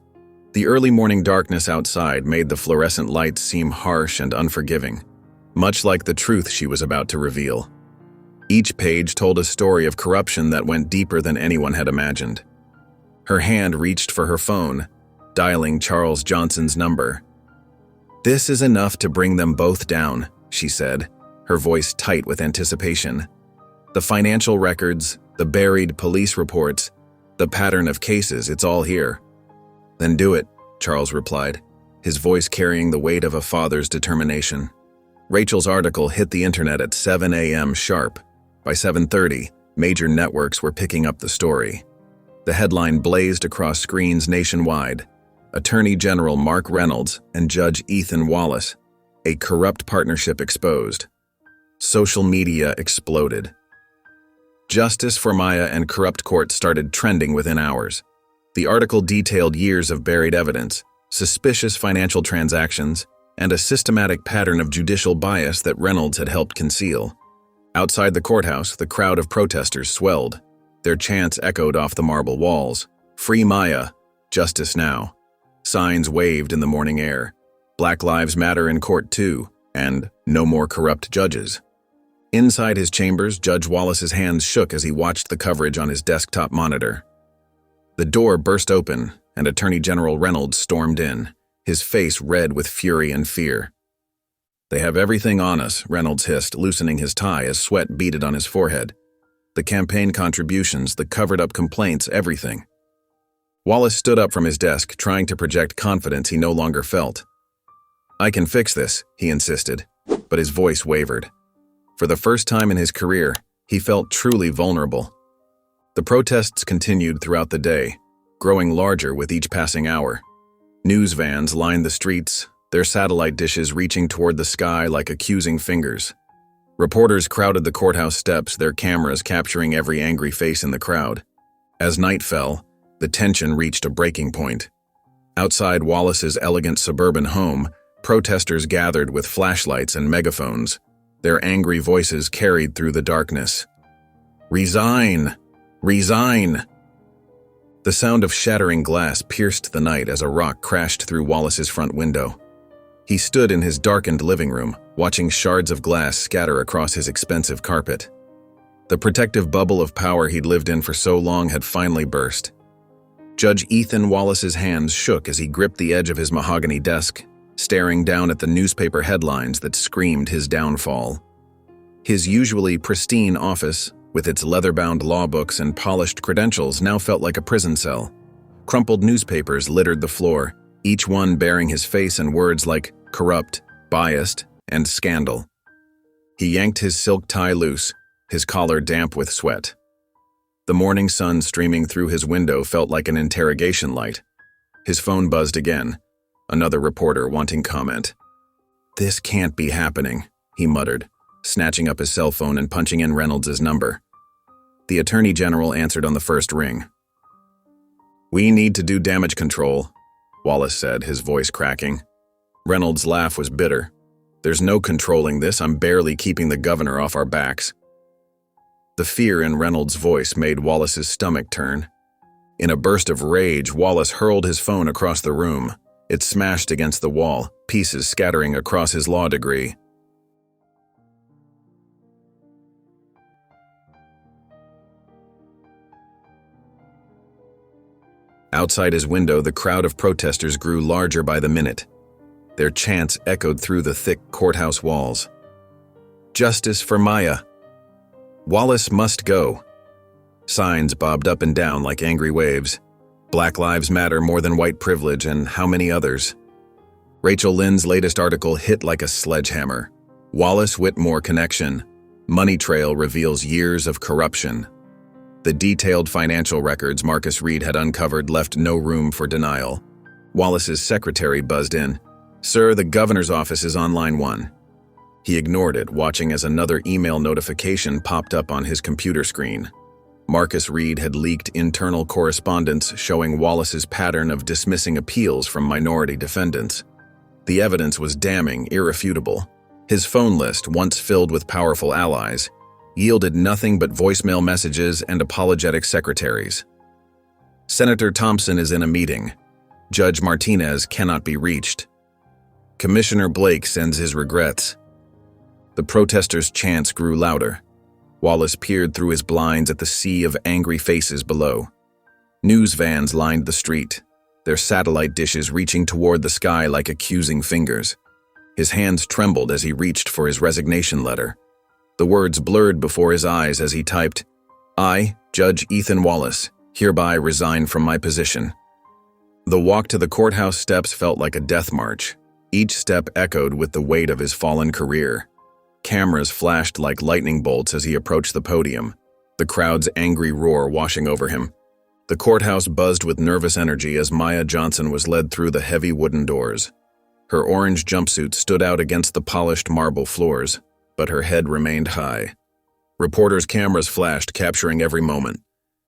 The early morning darkness outside made the fluorescent lights seem harsh and unforgiving, much like the truth she was about to reveal. Each page told a story of corruption that went deeper than anyone had imagined. Her hand reached for her phone, dialing Charles Johnson's number. "This is enough to bring them both down," she said, her voice tight with anticipation. "The financial records, the buried police reports, the pattern of cases, it's all here." "Then do it," Charles replied, his voice carrying the weight of a father's determination. Rachel's article hit the internet at 7 a.m. sharp. By 7:30, major networks were picking up the story. The headline blazed across screens nationwide: Attorney General Mark Reynolds and Judge Ethan Wallace, a corrupt partnership exposed. Social media exploded. Justice for Maya and corrupt courts started trending within hours. The article detailed years of buried evidence, suspicious financial transactions, and a systematic pattern of judicial bias that Reynolds had helped conceal. Outside the courthouse, the crowd of protesters swelled. Their chants echoed off the marble walls: "Free Maya! Justice now!" Signs waved in the morning air: "Black Lives Matter in court too," and "No more corrupt judges." Inside his chambers, Judge Wallace's hands shook as he watched the coverage on his desktop monitor. The door burst open, and Attorney General Reynolds stormed in, his face red with fury and fear. "They have everything on us," Reynolds hissed, loosening his tie as sweat beaded on his forehead. "The campaign contributions, the covered-up complaints, everything." Wallace stood up from his desk, trying to project confidence he no longer felt. "I can fix this," he insisted, but his voice wavered. For the first time in his career, he felt truly vulnerable. The protests continued throughout the day, growing larger with each passing hour. News vans lined the streets, their satellite dishes reaching toward the sky like accusing fingers. Reporters crowded the courthouse steps, their cameras capturing every angry face in the crowd. As night fell, The tension reached a breaking point. Outside Wallace's elegant suburban home, protesters gathered with flashlights and megaphones. Their angry voices carried through the darkness. "Resign! Resign!" The sound of shattering glass pierced the night as a rock crashed through Wallace's front window. He stood in his darkened living room, watching shards of glass scatter across his expensive carpet. The protective bubble of power he'd lived in for so long had finally burst. Judge Ethan Wallace's hands shook as he gripped the edge of his mahogany desk, staring down at the newspaper headlines that screamed his downfall. His usually pristine office, with its leather-bound law books and polished credentials, now felt like a prison cell. Crumpled newspapers littered the floor, each one bearing his face and words like corrupt, biased, and scandal. He yanked his silk tie loose, his collar damp with sweat. The morning sun streaming through his window felt like an interrogation light. His phone buzzed again, another reporter wanting comment. "This can't be happening," he muttered, snatching up his cell phone and punching in Reynolds' number. The Attorney General answered on the first ring. "We need to do damage control," Wallace said, his voice cracking. Reynolds' laugh was bitter. "There's no controlling this. I'm barely keeping the governor off our backs." The fear in Reynolds' voice made Wallace's stomach turn. In a burst of rage, Wallace hurled his phone across the room. It smashed against the wall, pieces scattering across his law degree. Outside his window, the crowd of protesters grew larger by the minute. Their chants echoed through the thick courthouse walls. "Justice for Maya! Wallace must go!" Signs bobbed up and down like angry waves. "Black Lives Matter more than white privilege," and how many others. Rachel Lynn's latest article hit like a sledgehammer. Wallace-Whitmore connection. Money trail reveals years of corruption. The detailed financial records Marcus Reed had uncovered left no room for denial. Wallace's secretary buzzed in. "Sir, the governor's office is on line 1. He ignored it, watching as another email notification popped up on his computer screen. Marcus Reed had leaked internal correspondence showing Wallace's pattern of dismissing appeals from minority defendants. The evidence was damning, irrefutable. His phone list, once filled with powerful allies, yielded nothing but voicemail messages and apologetic secretaries. "Senator Thompson is in a meeting. Judge Martinez cannot be reached. Commissioner Blake sends his regrets." The protesters' chants grew louder. Wallace peered through his blinds at the sea of angry faces below. News vans lined the street, their satellite dishes reaching toward the sky like accusing fingers. His hands trembled as he reached for his resignation letter. The words blurred before his eyes as he typed, "I, Judge Ethan Wallace, hereby resign from my position." The walk to the courthouse steps felt like a death march. Each step echoed with the weight of his fallen career. Cameras flashed like lightning bolts as he approached the podium, the crowd's angry roar washing over him. The courthouse buzzed with nervous energy as Maya Johnson was led through the heavy wooden doors. Her orange jumpsuit stood out against the polished marble floors, but her head remained high. Reporters' cameras flashed, capturing every moment.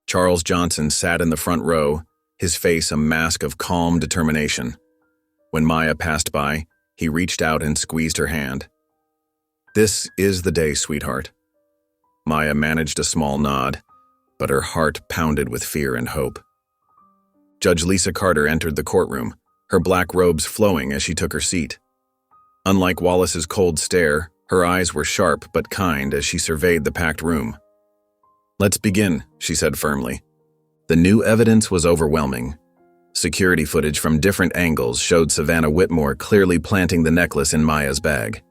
Charles Johnson sat in the front row, his face a mask of calm determination. When Maya passed by, he reached out and squeezed her hand. "This is the day, sweetheart." Maya managed a small nod, but her heart pounded with fear and hope. Judge Lisa Carter entered the courtroom, her black robes flowing as she took her seat. Unlike Wallace's cold stare, her eyes were sharp but kind as she surveyed the packed room. "Let's begin," she said firmly. The new evidence was overwhelming. Security footage from different angles showed Savannah Whitmore clearly planting the necklace in Maya's bag.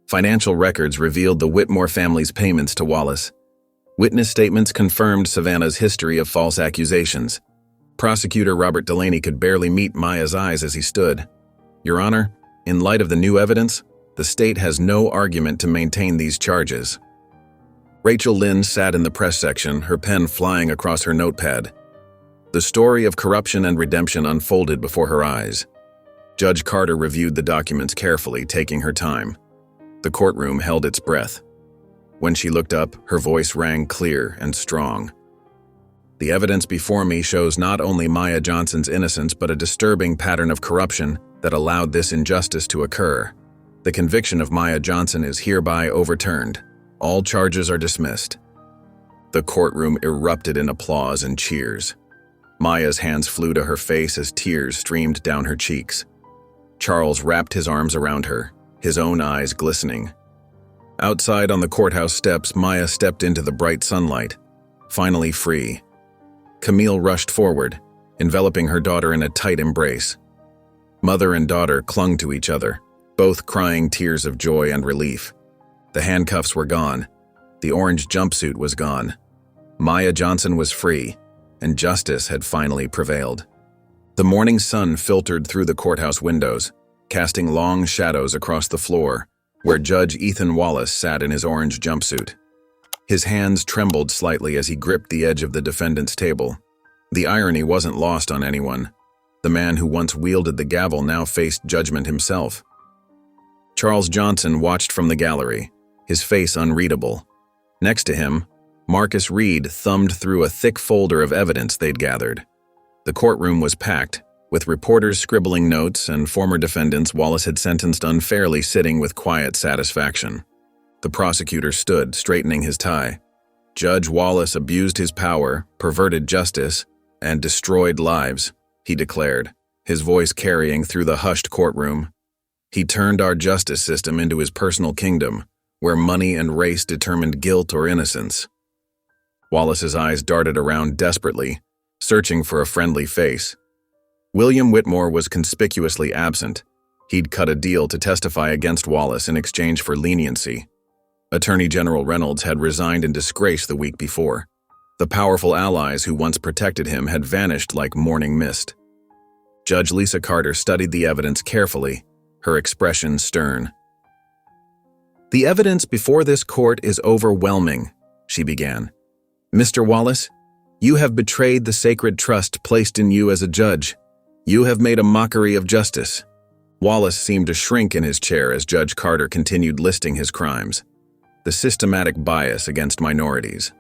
Financial records revealed the Whitmore family's payments to Wallace. Witness statements confirmed Savannah's history of false accusations. Prosecutor Robert Delaney could barely meet Maya's eyes as he stood. "Your Honor, in light of the new evidence, the state has no argument to maintain these charges." Rachel Lynn sat in the press section, her pen flying across her notepad. The story of corruption and redemption unfolded before her eyes. Judge Carter reviewed the documents carefully, taking her time. The courtroom held its breath. When she looked up, her voice rang clear and strong. The evidence before me shows not only Maya Johnson's innocence but a disturbing pattern of corruption that allowed this injustice to occur. The conviction of Maya Johnson is hereby overturned. All charges are dismissed." The courtroom erupted in applause and cheers. Maya's hands flew to her face as tears streamed down her cheeks. Charles wrapped his arms around her, his own eyes glistening. Outside on the courthouse steps, Maya stepped into the bright sunlight, finally free. Camille rushed forward, enveloping her daughter in a tight embrace. Mother and daughter clung to each other, both crying tears of joy and relief. The handcuffs were gone. The orange jumpsuit was gone. Maya Johnson was free, and justice had finally prevailed. The morning sun filtered through the courthouse windows, casting long shadows across the floor, where Judge Ethan Wallace sat in his orange jumpsuit. His hands trembled slightly as he gripped the edge of the defendant's table. The irony wasn't lost on anyone. The man who once wielded the gavel now faced judgment himself. Charles Johnson watched from the gallery, his face unreadable. Next to him, Marcus Reed thumbed through a thick folder of evidence they'd gathered. The courtroom was packed, with reporters scribbling notes and former defendants Wallace had sentenced unfairly sitting with quiet satisfaction. The prosecutor stood, straightening his tie. Judge Wallace abused his power, perverted justice, and destroyed lives, he declared, his voice carrying through the hushed courtroom. He turned our justice system into his personal kingdom, where money and race determined guilt or innocence. Wallace's eyes darted around desperately, searching for a friendly face. William Whitmore was conspicuously absent. He'd cut a deal to testify against Wallace in exchange for leniency. Attorney General Reynolds had resigned in disgrace the week before. The powerful allies who once protected him had vanished like morning mist. Judge Lisa Carter studied the evidence carefully, her expression stern. "The evidence before this court is overwhelming," she began. "Mr. Wallace, you have betrayed the sacred trust placed in you as a judge. You have made a mockery of justice." Wallace seemed to shrink in his chair as Judge Carter continued listing his crimes. The systematic bias against minorities,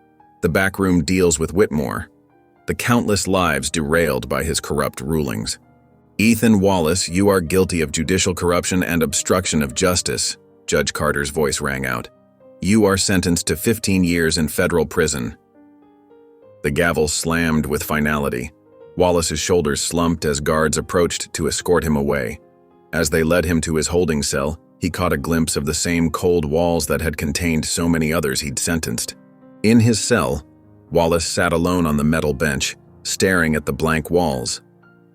the backroom deals with Whitmore, the countless lives derailed by his corrupt rulings. "Ethan Wallace, you are guilty of judicial corruption and obstruction of justice," Judge Carter's voice rang out. "You are sentenced to 15 years in federal prison." The gavel slammed with finality. Wallace's shoulders slumped as guards approached to escort him away. As they led him to his holding cell, he caught a glimpse of the same cold walls that had contained so many others he'd sentenced. In his cell, Wallace sat alone on the metal bench, staring at the blank walls.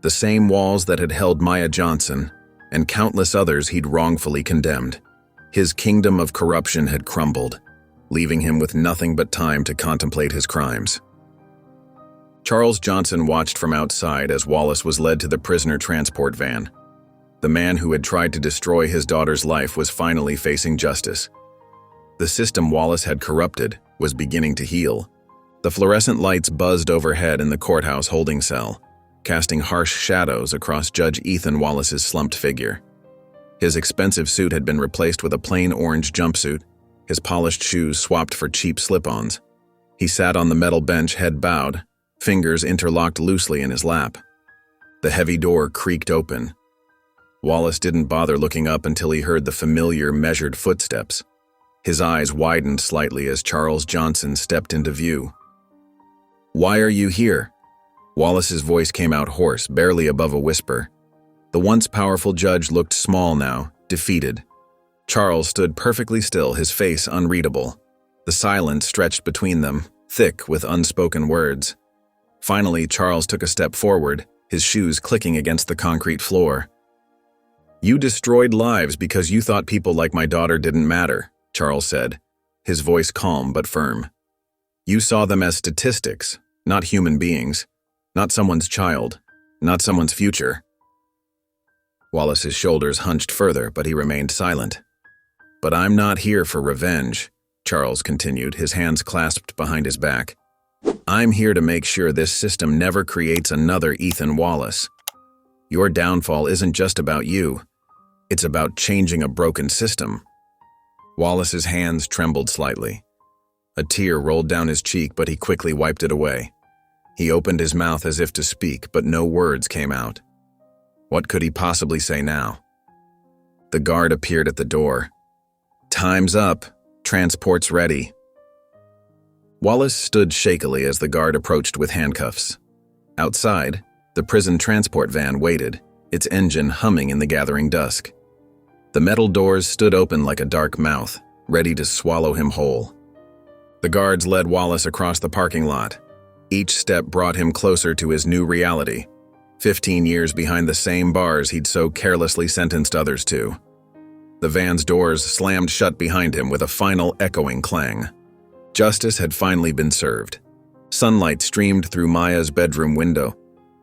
The same walls that had held Maya Johnson and countless others he'd wrongfully condemned. His kingdom of corruption had crumbled, leaving him with nothing but time to contemplate his crimes. Charles Johnson watched from outside as Wallace was led to the prisoner transport van. The man who had tried to destroy his daughter's life was finally facing justice. The system Wallace had corrupted was beginning to heal. The fluorescent lights buzzed overhead in the courthouse holding cell, casting harsh shadows across Judge Ethan Wallace's slumped figure. His expensive suit had been replaced with a plain orange jumpsuit, his polished shoes swapped for cheap slip-ons. He sat on the metal bench, head bowed, fingers interlocked loosely in his lap. The heavy door creaked open. Wallace didn't bother looking up until he heard the familiar, measured footsteps. His eyes widened slightly as Charles Johnson stepped into view. "Why are you here?" Wallace's voice came out hoarse, barely above a whisper. The once powerful judge looked small now, defeated. Charles stood perfectly still, his face unreadable. The silence stretched between them, thick with unspoken words. Finally, Charles took a step forward, his shoes clicking against the concrete floor. "You destroyed lives because you thought people like my daughter didn't matter," Charles said, his voice calm but firm. "You saw them as statistics, not human beings, not someone's child, not someone's future." Wallace's shoulders hunched further, but he remained silent. "But I'm not here for revenge," Charles continued, his hands clasped behind his back. "I'm here to make sure this system never creates another Ethan Wallace. Your downfall isn't just about you. It's about changing a broken system." Wallace's hands trembled slightly. A tear rolled down his cheek, but he quickly wiped it away. He opened his mouth as if to speak, but no words came out. What could he possibly say now? The guard appeared at the door. "Time's up. Transport's ready." Wallace stood shakily as the guard approached with handcuffs. Outside, the prison transport van waited, its engine humming in the gathering dusk. The metal doors stood open like a dark mouth, ready to swallow him whole. The guards led Wallace across the parking lot. Each step brought him closer to his new reality, 15 years behind the same bars he'd so carelessly sentenced others to. The van's doors slammed shut behind him with a final echoing clang. Justice had finally been served. Sunlight streamed through Maya's bedroom window,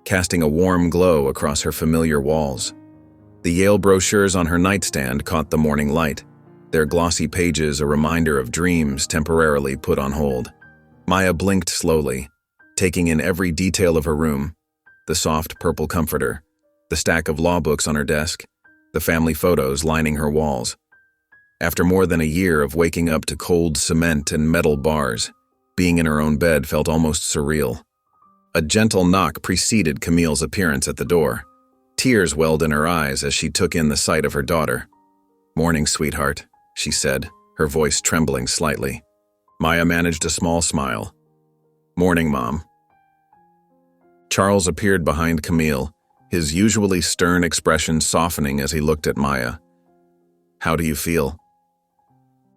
casting a warm glow across her familiar walls. The Yale brochures on her nightstand caught the morning light, their glossy pages a reminder of dreams temporarily put on hold. Maya blinked slowly, taking in every detail of her room: the soft purple comforter, the stack of law books on her desk, the family photos lining her walls. After more than a year of waking up to cold cement and metal bars, being in her own bed felt almost surreal. A gentle knock preceded Camille's appearance at the door. Tears welled in her eyes as she took in the sight of her daughter. "Morning, sweetheart," she said, her voice trembling slightly. Maya managed a small smile. "Morning, Mom." Charles appeared behind Camille, his usually stern expression softening as he looked at Maya. "How do you feel?"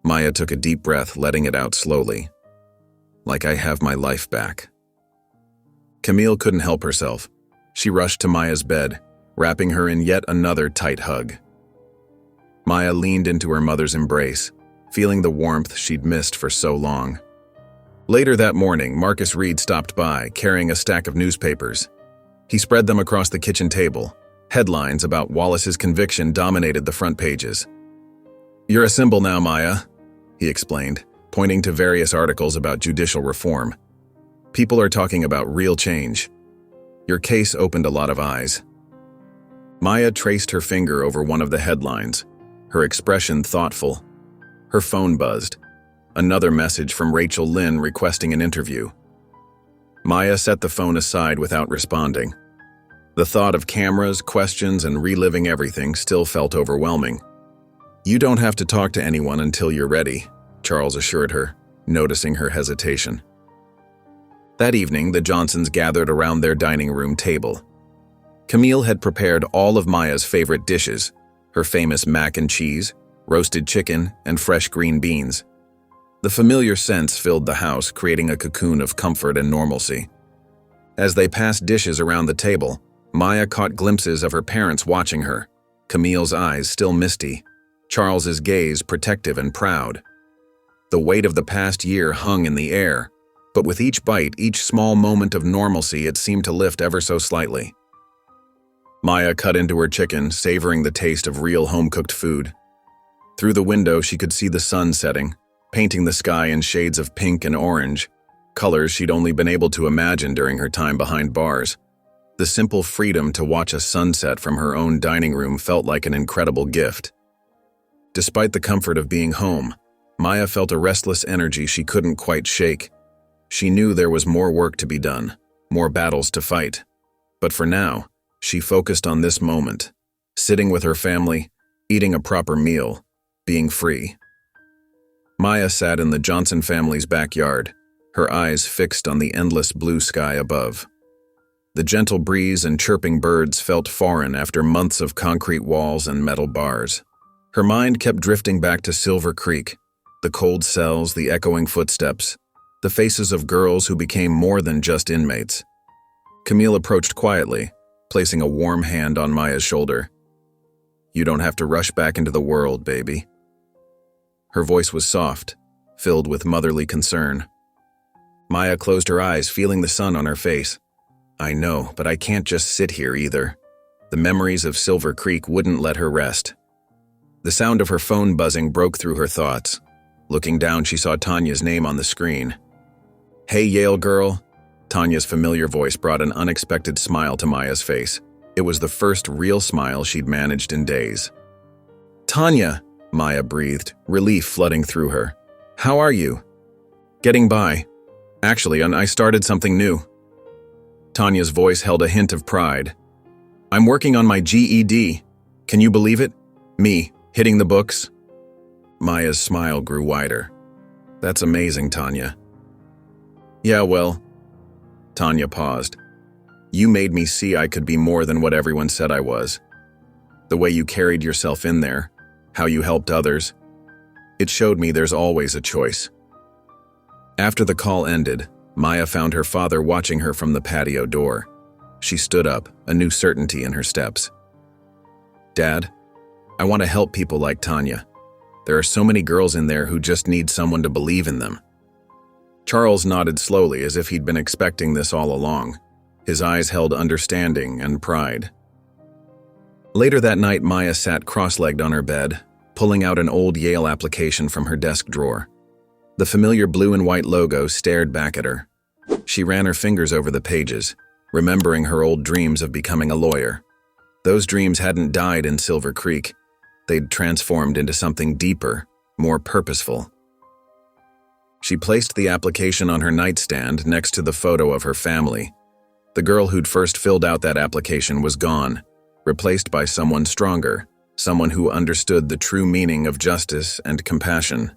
Maya took a deep breath, letting it out slowly. "Like I have my life back." Camille couldn't help herself. She rushed to Maya's bed, wrapping her in yet another tight hug. Maya leaned into her mother's embrace, feeling the warmth she'd missed for so long. Later that morning, Marcus Reed stopped by, carrying a stack of newspapers. He spread them across the kitchen table. Headlines about Wallace's conviction dominated the front pages. "You're a symbol now, Maya," he explained, pointing to various articles about judicial reform. "People are talking about real change. Your case opened a lot of eyes." Maya traced her finger over one of the headlines, her expression thoughtful. Her phone buzzed. Another message from Rachel Lynn requesting an interview. Maya set the phone aside without responding. The thought of cameras, questions, and reliving everything still felt overwhelming. "You don't have to talk to anyone until you're ready," Charles assured her, noticing her hesitation. That evening, the Johnsons gathered around their dining room table. Camille had prepared all of Maya's favorite dishes, her famous mac and cheese, roasted chicken, and fresh green beans. The familiar scents filled the house, creating a cocoon of comfort and normalcy. As they passed dishes around the table, Maya caught glimpses of her parents watching her, Camille's eyes still misty, Charles's gaze protective and proud. The weight of the past year hung in the air, but with each bite, each small moment of normalcy, it seemed to lift ever so slightly. Maya cut into her chicken, savoring the taste of real home-cooked food. Through the window, she could see the sun setting, painting the sky in shades of pink and orange, colors she'd only been able to imagine during her time behind bars. The simple freedom to watch a sunset from her own dining room felt like an incredible gift. Despite the comfort of being home, Maya felt a restless energy she couldn't quite shake. She knew there was more work to be done, more battles to fight. But for now, she focused on this moment, sitting with her family, eating a proper meal, being free. Maya sat in the Johnson family's backyard, her eyes fixed on the endless blue sky above. The gentle breeze and chirping birds felt foreign after months of concrete walls and metal bars. Her mind kept drifting back to Silver Creek, the cold cells, the echoing footsteps, the faces of girls who became more than just inmates. Camille approached quietly, placing a warm hand on Maya's shoulder. "You don't have to rush back into the world, baby." Her voice was soft, filled with motherly concern. Maya closed her eyes, feeling the sun on her face. "I know, but I can't just sit here either." The memories of Silver Creek wouldn't let her rest. The sound of her phone buzzing broke through her thoughts. Looking down, she saw Tanya's name on the screen. "Hey, Yale girl." Tanya's familiar voice brought an unexpected smile to Maya's face. It was the first real smile she'd managed in days. "Tanya," Maya breathed, relief flooding through her. "How are you?" "Getting by. Actually, I started something new." Tanya's voice held a hint of pride. "I'm working on my GED. Can you believe it? Me, hitting the books?" Maya's smile grew wider. "That's amazing, Tanya." "Yeah, well," Tanya paused. "You made me see I could be more than what everyone said I was. The way you carried yourself in there, how you helped others, it showed me there's always a choice." After the call ended, Maya found her father watching her from the patio door. She stood up, a new certainty in her steps. "Dad, I want to help people like Tanya. There are so many girls in there who just need someone to believe in them." Charles nodded slowly as if he'd been expecting this all along. His eyes held understanding and pride. Later that night, Maya sat cross-legged on her bed, pulling out an old Yale application from her desk drawer. The familiar blue and white logo stared back at her. She ran her fingers over the pages, remembering her old dreams of becoming a lawyer. Those dreams hadn't died in Silver Creek. They'd transformed into something deeper, more purposeful. She placed the application on her nightstand next to the photo of her family. The girl who'd first filled out that application was gone, replaced by someone stronger, someone who understood the true meaning of justice and compassion.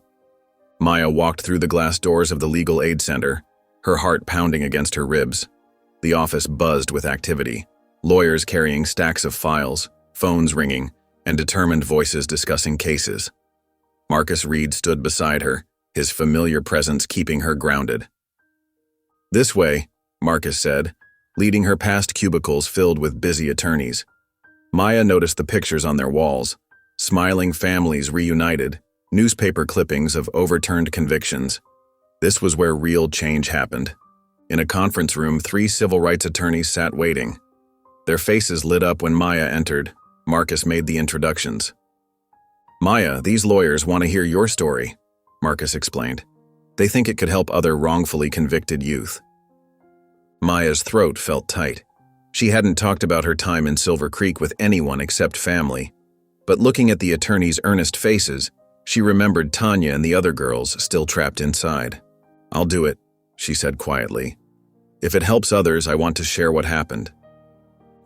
Maya walked through the glass doors of the Legal Aid Center, her heart pounding against her ribs. The office buzzed with activity, lawyers carrying stacks of files, phones ringing, and determined voices discussing cases. Marcus Reed stood beside her, his familiar presence keeping her grounded. "This way," Marcus said, leading her past cubicles filled with busy attorneys. Maya noticed the pictures on their walls, smiling families reunited, newspaper clippings of overturned convictions. This was where real change happened. In a conference room, 3 civil rights attorneys sat waiting. Their faces lit up when Maya entered. Marcus made the introductions. "Maya, these lawyers want to hear your story," Marcus explained. "They think it could help other wrongfully convicted youth." Maya's throat felt tight. She hadn't talked about her time in Silver Creek with anyone except family. But looking at the attorneys' earnest faces, she remembered Tanya and the other girls still trapped inside. "I'll do it," she said quietly. "If it helps others, I want to share what happened."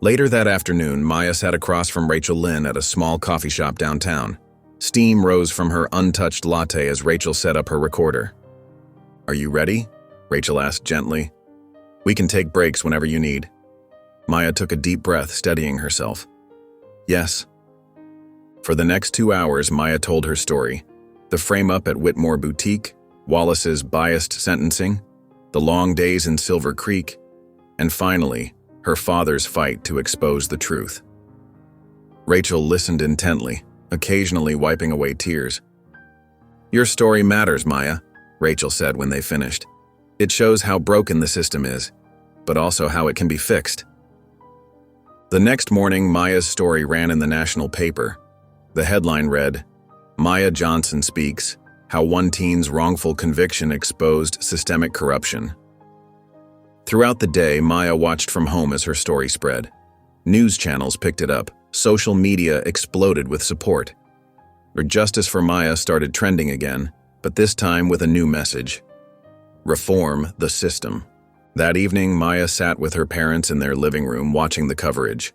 Later that afternoon, Maya sat across from Rachel Lynn at a small coffee shop downtown. Steam rose from her untouched latte as Rachel set up her recorder. "Are you ready?" Rachel asked gently. "We can take breaks whenever you need." Maya took a deep breath, steadying herself. "Yes." For the next 2 hours, Maya told her story. The frame-up at Whitmore Boutique, Wallace's biased sentencing, the long days in Silver Creek, and finally, her father's fight to expose the truth. Rachel listened intently, occasionally wiping away tears. "Your story matters, Maya," Rachel said when they finished. "It shows how broken the system is, but also how it can be fixed." The next morning, Maya's story ran in the national paper. The headline read, "Maya Johnson Speaks, How One Teen's Wrongful Conviction Exposed Systemic Corruption." Throughout the day, Maya watched from home as her story spread. News channels picked it up. Social media exploded with support. Justice for Maya started trending again, but this time with a new message. Reform the system. That evening, Maya sat with her parents in their living room watching the coverage.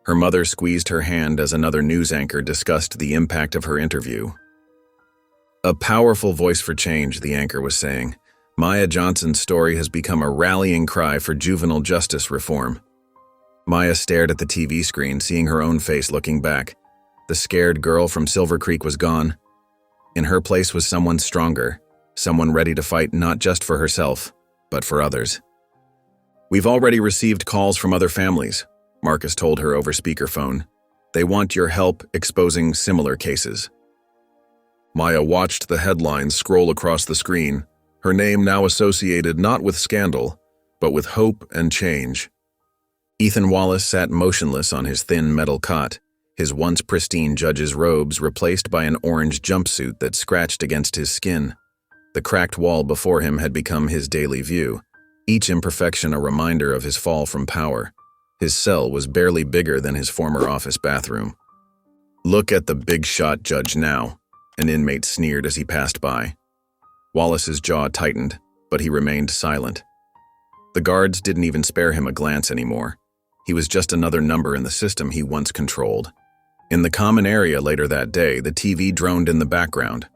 Her mother squeezed her hand as another news anchor discussed the impact of her interview. "A powerful voice for change," the anchor was saying. "Maya Johnson's story has become a rallying cry for juvenile justice reform." Maya stared at the TV screen, seeing her own face looking back. The scared girl from Silver Creek was gone. In her place was someone stronger, someone ready to fight not just for herself, but for others. "We've already received calls from other families," Marcus told her over speakerphone. "They want your help exposing similar cases." Maya watched the headlines scroll across the screen, her name now associated not with scandal, but with hope and change. Ethan Wallace sat motionless on his thin metal cot, his once pristine judge's robes replaced by an orange jumpsuit that scratched against his skin. The cracked wall before him had become his daily view, each imperfection a reminder of his fall from power. His cell was barely bigger than his former office bathroom. "Look at the big-shot judge now," an inmate sneered as he passed by. Wallace's jaw tightened, but he remained silent. The guards didn't even spare him a glance anymore. He was just another number in the system he once controlled. In the common area later that day, the TV droned in the background.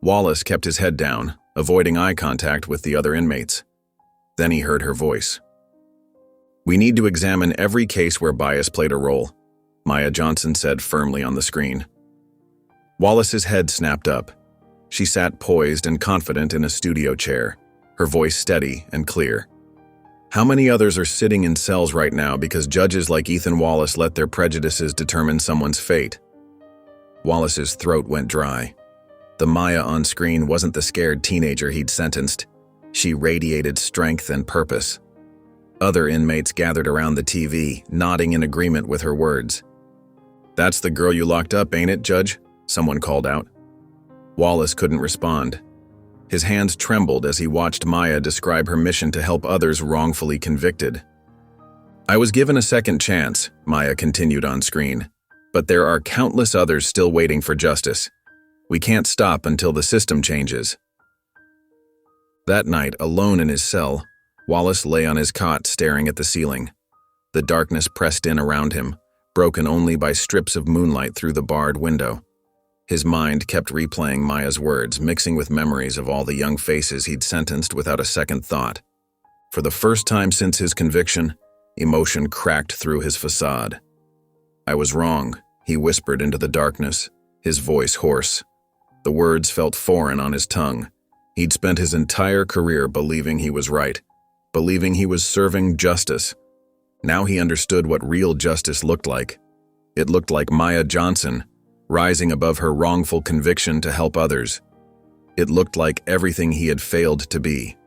Wallace kept his head down, avoiding eye contact with the other inmates. Then he heard her voice. "We need to examine every case where bias played a role," Maya Johnson said firmly on the screen. Wallace's head snapped up. She sat poised and confident in a studio chair, her voice steady and clear. How many others are sitting in cells right now because judges like Ethan Wallace let their prejudices determine someone's fate? Wallace's throat went dry. The Maya on screen wasn't the scared teenager he'd sentenced. She radiated strength and purpose. Other inmates gathered around the TV, nodding in agreement with her words. "That's the girl you locked up, ain't it, Judge?" someone called out. Wallace couldn't respond. His hands trembled as he watched Maya describe her mission to help others wrongfully convicted. "I was given a second chance," Maya continued on screen, "but there are countless others still waiting for justice. We can't stop until the system changes." That night, alone in his cell, Wallace lay on his cot staring at the ceiling. The darkness pressed in around him, broken only by strips of moonlight through the barred window. His mind kept replaying Maya's words, mixing with memories of all the young faces he'd sentenced without a second thought. For the first time since his conviction, emotion cracked through his facade. "I was wrong," he whispered into the darkness, his voice hoarse. The words felt foreign on his tongue. He'd spent his entire career believing he was right, believing he was serving justice. Now he understood what real justice looked like. It looked like Maya Johnson, rising above her wrongful conviction to help others. It looked like everything he had failed to be.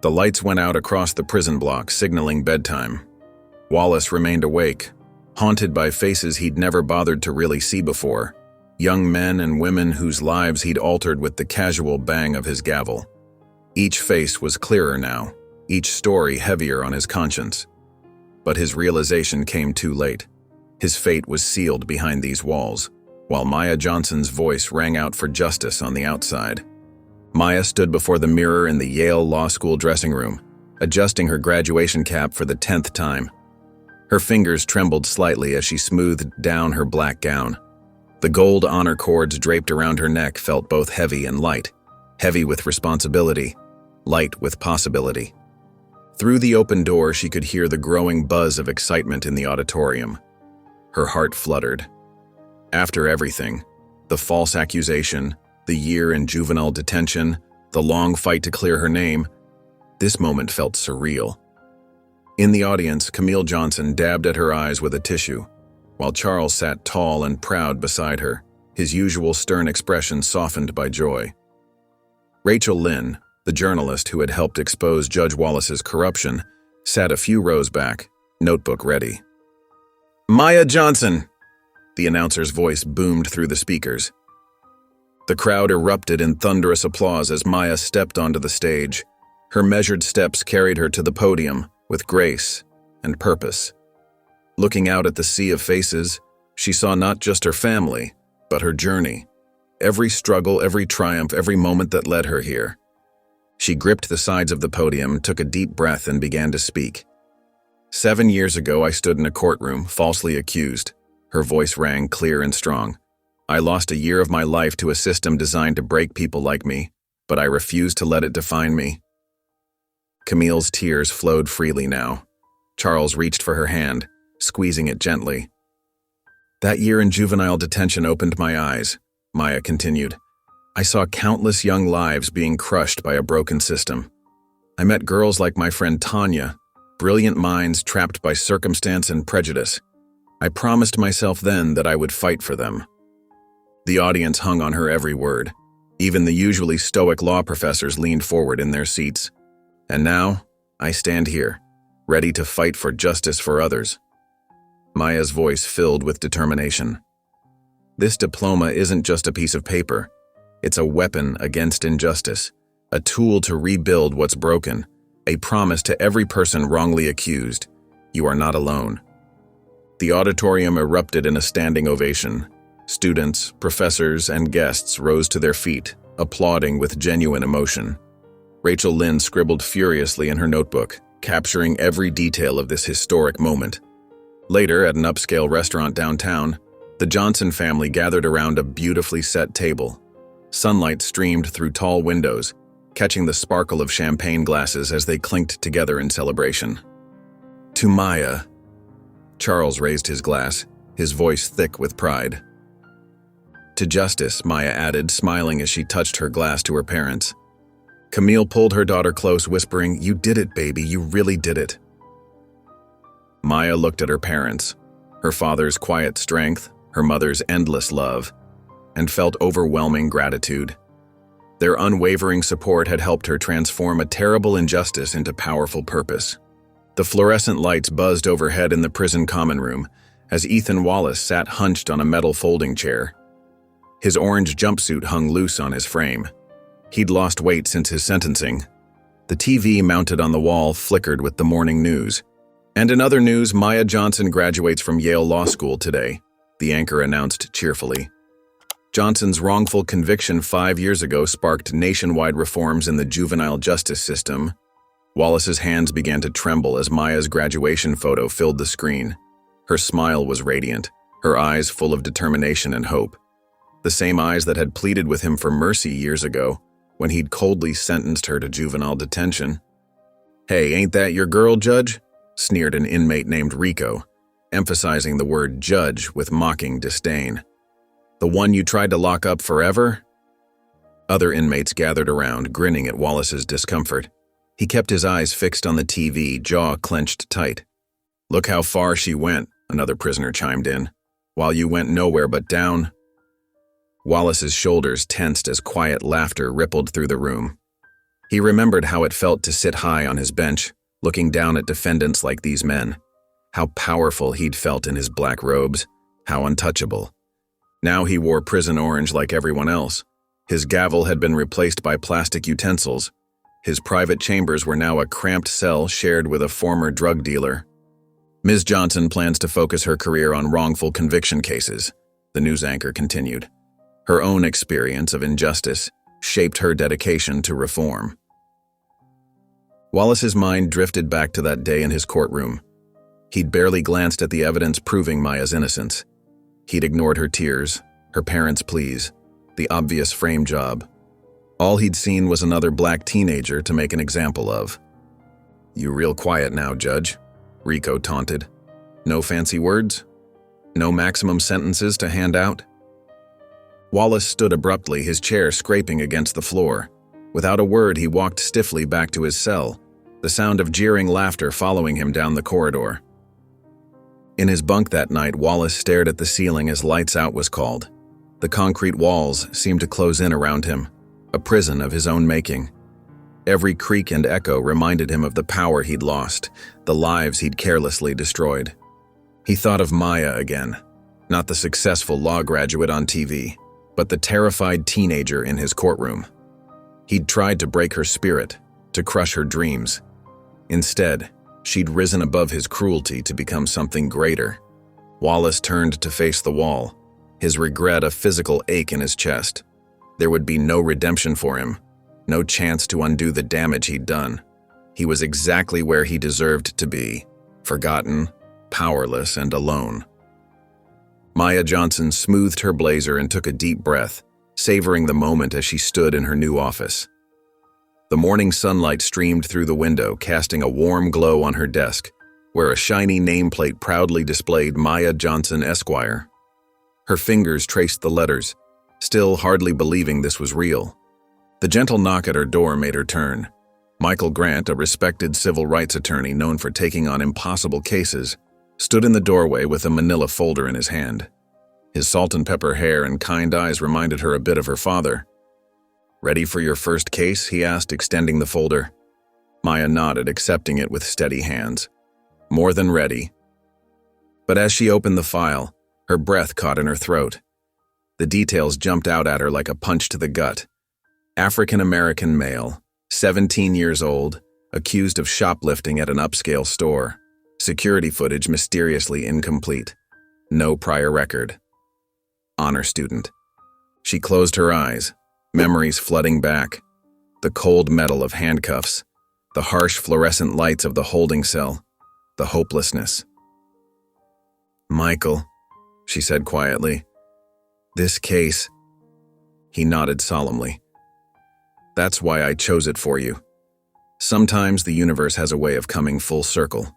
The lights went out across the prison block, signaling bedtime. Wallace remained awake, haunted by faces he'd never bothered to really see before, young men and women whose lives he'd altered with the casual bang of his gavel. Each face was clearer now, each story heavier on his conscience. But his realization came too late. His fate was sealed behind these walls, while Maya Johnson's voice rang out for justice on the outside. Maya stood before the mirror in the Yale Law School dressing room, adjusting her graduation cap for the 10th time. Her fingers trembled slightly as she smoothed down her black gown. The gold honor cords draped around her neck felt both heavy and light, heavy with responsibility, light with possibility. Through the open door, she could hear the growing buzz of excitement in the auditorium. Her heart fluttered. After everything, the false accusation, the year in juvenile detention, the long fight to clear her name, this moment felt surreal. In the audience, Camille Johnson dabbed at her eyes with a tissue, while Charles sat tall and proud beside her, his usual stern expression softened by joy. Rachel Lynn, the journalist who had helped expose Judge Wallace's corruption, sat a few rows back, notebook ready. "Maya Johnson!" The announcer's voice boomed through the speakers. The crowd erupted in thunderous applause as Maya stepped onto the stage. Her measured steps carried her to the podium with grace and purpose. Looking out at the sea of faces, she saw not just her family, but her journey. Every struggle, every triumph, every moment that led her here. She gripped the sides of the podium, took a deep breath, and began to speak. "7 years ago, I stood in a courtroom, falsely accused." Her voice rang clear and strong. "I lost a year of my life to a system designed to break people like me, but I refused to let it define me." Camille's tears flowed freely now. Charles reached for her hand, squeezing it gently. "That year in juvenile detention opened my eyes," Maya continued. "I saw countless young lives being crushed by a broken system. I met girls like my friend Tanya, brilliant minds trapped by circumstance and prejudice. I promised myself then that I would fight for them." The audience hung on her every word. Even the usually stoic law professors leaned forward in their seats. "And now, I stand here, ready to fight for justice for others." Maya's voice filled with determination. "This diploma isn't just a piece of paper. It's a weapon against injustice, a tool to rebuild what's broken, a promise to every person wrongly accused. You are not alone." The auditorium erupted in a standing ovation. Students, professors, and guests rose to their feet, applauding with genuine emotion. Rachel Lynn scribbled furiously in her notebook, capturing every detail of this historic moment. Later, at an upscale restaurant downtown, the Johnson family gathered around a beautifully set table. Sunlight streamed through tall windows, catching the sparkle of champagne glasses as they clinked together in celebration. "To Maya." Charles raised his glass, his voice thick with pride. "To justice," Maya added, smiling as she touched her glass to her parents. Camille pulled her daughter close, whispering, "You did it, baby, you really did it." Maya looked at her parents, her father's quiet strength, her mother's endless love, and felt overwhelming gratitude. Their unwavering support had helped her transform a terrible injustice into powerful purpose. The fluorescent lights buzzed overhead in the prison common room as Ethan Wallace sat hunched on a metal folding chair. His orange jumpsuit hung loose on his frame. He'd lost weight since his sentencing. The TV mounted on the wall flickered with the morning news. "And in other news, Maya Johnson graduates from Yale Law School today," the anchor announced cheerfully. Johnson's wrongful conviction 5 years ago sparked nationwide reforms in the juvenile justice system. Wallace's hands began to tremble as Maya's graduation photo filled the screen. Her smile was radiant, her eyes full of determination and hope. The same eyes that had pleaded with him for mercy years ago, when he'd coldly sentenced her to juvenile detention. "Hey, ain't that your girl, Judge?" sneered an inmate named Rico, emphasizing the word judge with mocking disdain. "The one you tried to lock up forever?" Other inmates gathered around, grinning at Wallace's discomfort. He kept his eyes fixed on the TV, jaw clenched tight. "Look how far she went," another prisoner chimed in, "while you went nowhere but down." Wallace's shoulders tensed as quiet laughter rippled through the room. He remembered how it felt to sit high on his bench, looking down at defendants like these men. How powerful he'd felt in his black robes, how untouchable. Now he wore prison orange like everyone else. His gavel had been replaced by plastic utensils. His private chambers were now a cramped cell shared with a former drug dealer. "Ms. Johnson plans to focus her career on wrongful conviction cases," the news anchor continued. Her own experience of injustice shaped her dedication to reform. Wallace's mind drifted back to that day in his courtroom. He'd barely glanced at the evidence proving Maya's innocence. He'd ignored her tears, her parents' pleas, the obvious frame job. All he'd seen was another black teenager to make an example of. "You real quiet now, Judge," Rico taunted. "No fancy words? No maximum sentences to hand out?" Wallace stood abruptly, his chair scraping against the floor. Without a word, he walked stiffly back to his cell, the sound of jeering laughter following him down the corridor. In his bunk that night, Wallace stared at the ceiling as lights out was called. The concrete walls seemed to close in around him, a prison of his own making. Every creak and echo reminded him of the power he'd lost, the lives he'd carelessly destroyed. He thought of Maya again, not the successful law graduate on TV, but the terrified teenager in his courtroom. He'd tried to break her spirit, to crush her dreams. Instead, she'd risen above his cruelty to become something greater. Wallace turned to face the wall, his regret a physical ache in his chest. There would be no redemption for him, no chance to undo the damage he'd done. He was exactly where he deserved to be, forgotten, powerless, and alone. Maya Johnson smoothed her blazer and took a deep breath, savoring the moment as she stood in her new office. The morning sunlight streamed through the window, casting a warm glow on her desk, where a shiny nameplate proudly displayed Maya Johnson, Esquire. Her fingers traced the letters, still hardly believing this was real. The gentle knock at her door made her turn. Michael Grant, a respected civil rights attorney known for taking on impossible cases, stood in the doorway with a manila folder in his hand. His salt and pepper hair and kind eyes reminded her a bit of her father. "Ready for your first case?" he asked, extending the folder. Maya nodded, accepting it with steady hands. More than ready. But as she opened the file, her breath caught in her throat. The details jumped out at her like a punch to the gut. African-American male, 17 years old, accused of shoplifting at an upscale store. Security footage mysteriously incomplete. No prior record. Honor student. She closed her eyes, memories flooding back. The cold metal of handcuffs, the harsh fluorescent lights of the holding cell, the hopelessness. "Michael," she said quietly, "this case." He nodded solemnly. "That's why I chose it for you. Sometimes the universe has a way of coming full circle."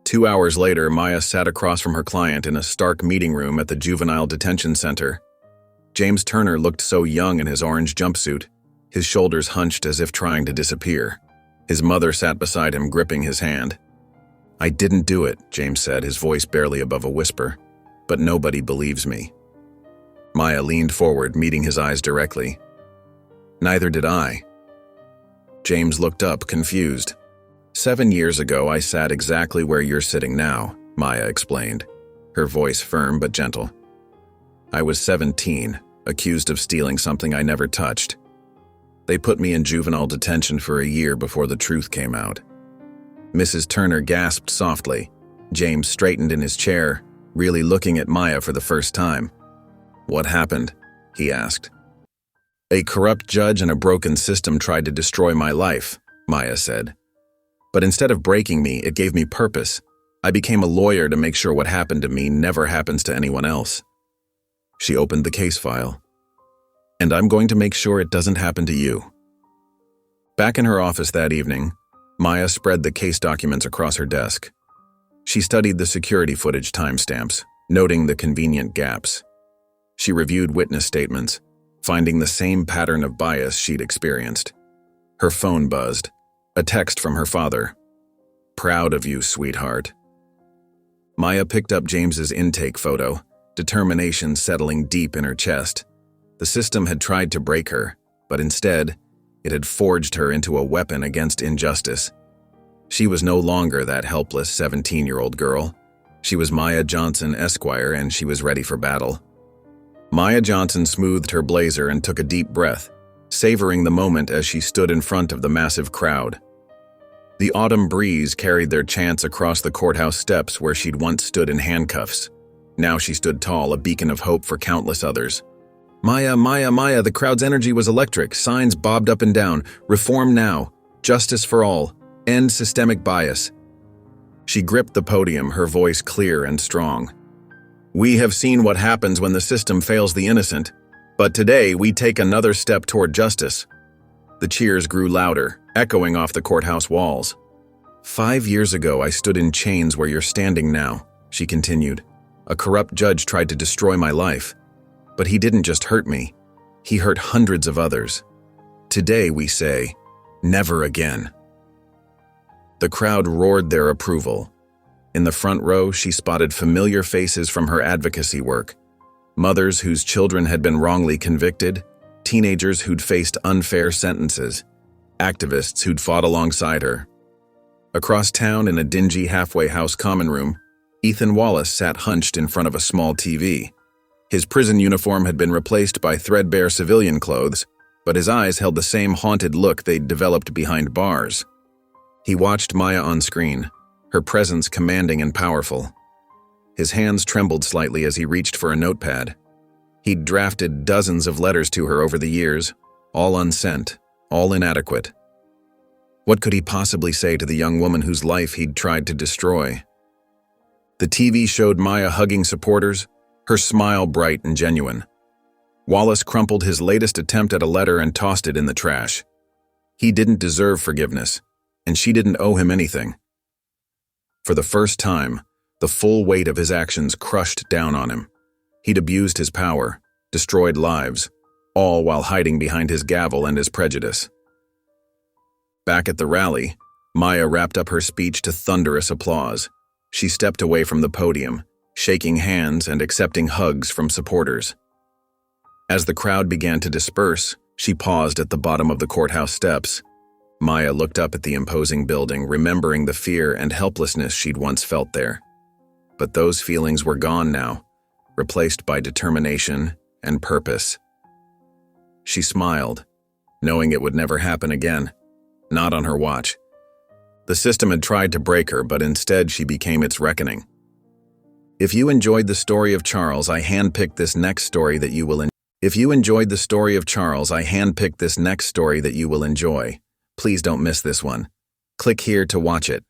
2 hours later, Maya sat across from her client in a stark meeting room at the Juvenile Detention Center. James Turner looked so young in his orange jumpsuit, his shoulders hunched as if trying to disappear. His mother sat beside him, gripping his hand. "I didn't do it," James said, his voice barely above a whisper. "But nobody believes me." Maya leaned forward, meeting his eyes directly. "Neither did I." James looked up, confused. "7 years ago, I sat exactly where you're sitting now," Maya explained, her voice firm but gentle. "I was 17, accused of stealing something I never touched. They put me in juvenile detention for a year before the truth came out." Mrs. Turner gasped softly. James straightened in his chair, really looking at Maya for the first time. "What happened?" he asked. "A corrupt judge and a broken system tried to destroy my life," Maya said. "But instead of breaking me, it gave me purpose. I became a lawyer to make sure what happened to me never happens to anyone else." She opened the case file. "And I'm going to make sure it doesn't happen to you." Back in her office that evening, Maya spread the case documents across her desk. She studied the security footage timestamps, noting the convenient gaps. She reviewed witness statements, finding the same pattern of bias she'd experienced. Her phone buzzed, a text from her father. "Proud of you, sweetheart." Maya picked up James's intake photo, determination settling deep in her chest. The system had tried to break her, but instead, it had forged her into a weapon against injustice. She was no longer that helpless 17-year-old girl. She was Maya Johnson, Esquire, and she was ready for battle. Maya Johnson smoothed her blazer and took a deep breath, savoring the moment as she stood in front of the massive crowd. The autumn breeze carried their chants across the courthouse steps where she'd once stood in handcuffs. Now she stood tall, a beacon of hope for countless others. "Maya, Maya, Maya," the crowd's energy was electric. Signs bobbed up and down. "Reform now. Justice for all. End systemic bias." She gripped the podium, her voice clear and strong. "We have seen what happens when the system fails the innocent, but today we take another step toward justice." The cheers grew louder, echoing off the courthouse walls. "5 years ago, I stood in chains where you're standing now," she continued. "A corrupt judge tried to destroy my life. But he didn't just hurt me. He hurt hundreds of others. Today we say, never again." The crowd roared their approval. In the front row, she spotted familiar faces from her advocacy work. Mothers whose children had been wrongly convicted, teenagers who'd faced unfair sentences, activists who'd fought alongside her. Across town in a dingy halfway house common room, Ethan Wallace sat hunched in front of a small TV. His prison uniform had been replaced by threadbare civilian clothes, but his eyes held the same haunted look they'd developed behind bars. He watched Maya on screen, her presence commanding and powerful. His hands trembled slightly as he reached for a notepad. He'd drafted dozens of letters to her over the years, all unsent, all inadequate. What could he possibly say to the young woman whose life he'd tried to destroy? The TV showed Maya hugging supporters, her smile bright and genuine. Wallace crumpled his latest attempt at a letter and tossed it in the trash. He didn't deserve forgiveness, and she didn't owe him anything. For the first time, the full weight of his actions crushed down on him. He'd abused his power, destroyed lives, all while hiding behind his gavel and his prejudice. Back at the rally, Maya wrapped up her speech to thunderous applause. She stepped away from the podium, shaking hands and accepting hugs from supporters. As the crowd began to disperse, she paused at the bottom of the courthouse steps. Maya looked up at the imposing building, remembering the fear and helplessness she'd once felt there. But those feelings were gone now, replaced by determination and purpose. She smiled, knowing it would never happen again, not on her watch. The system had tried to break her, but instead she became its reckoning. If you enjoyed the story of Charles, I handpicked this next story that you will enjoy. If you enjoyed the story of Charles, I handpicked this next story that you will enjoy. Please don't miss this one. Click here to watch it.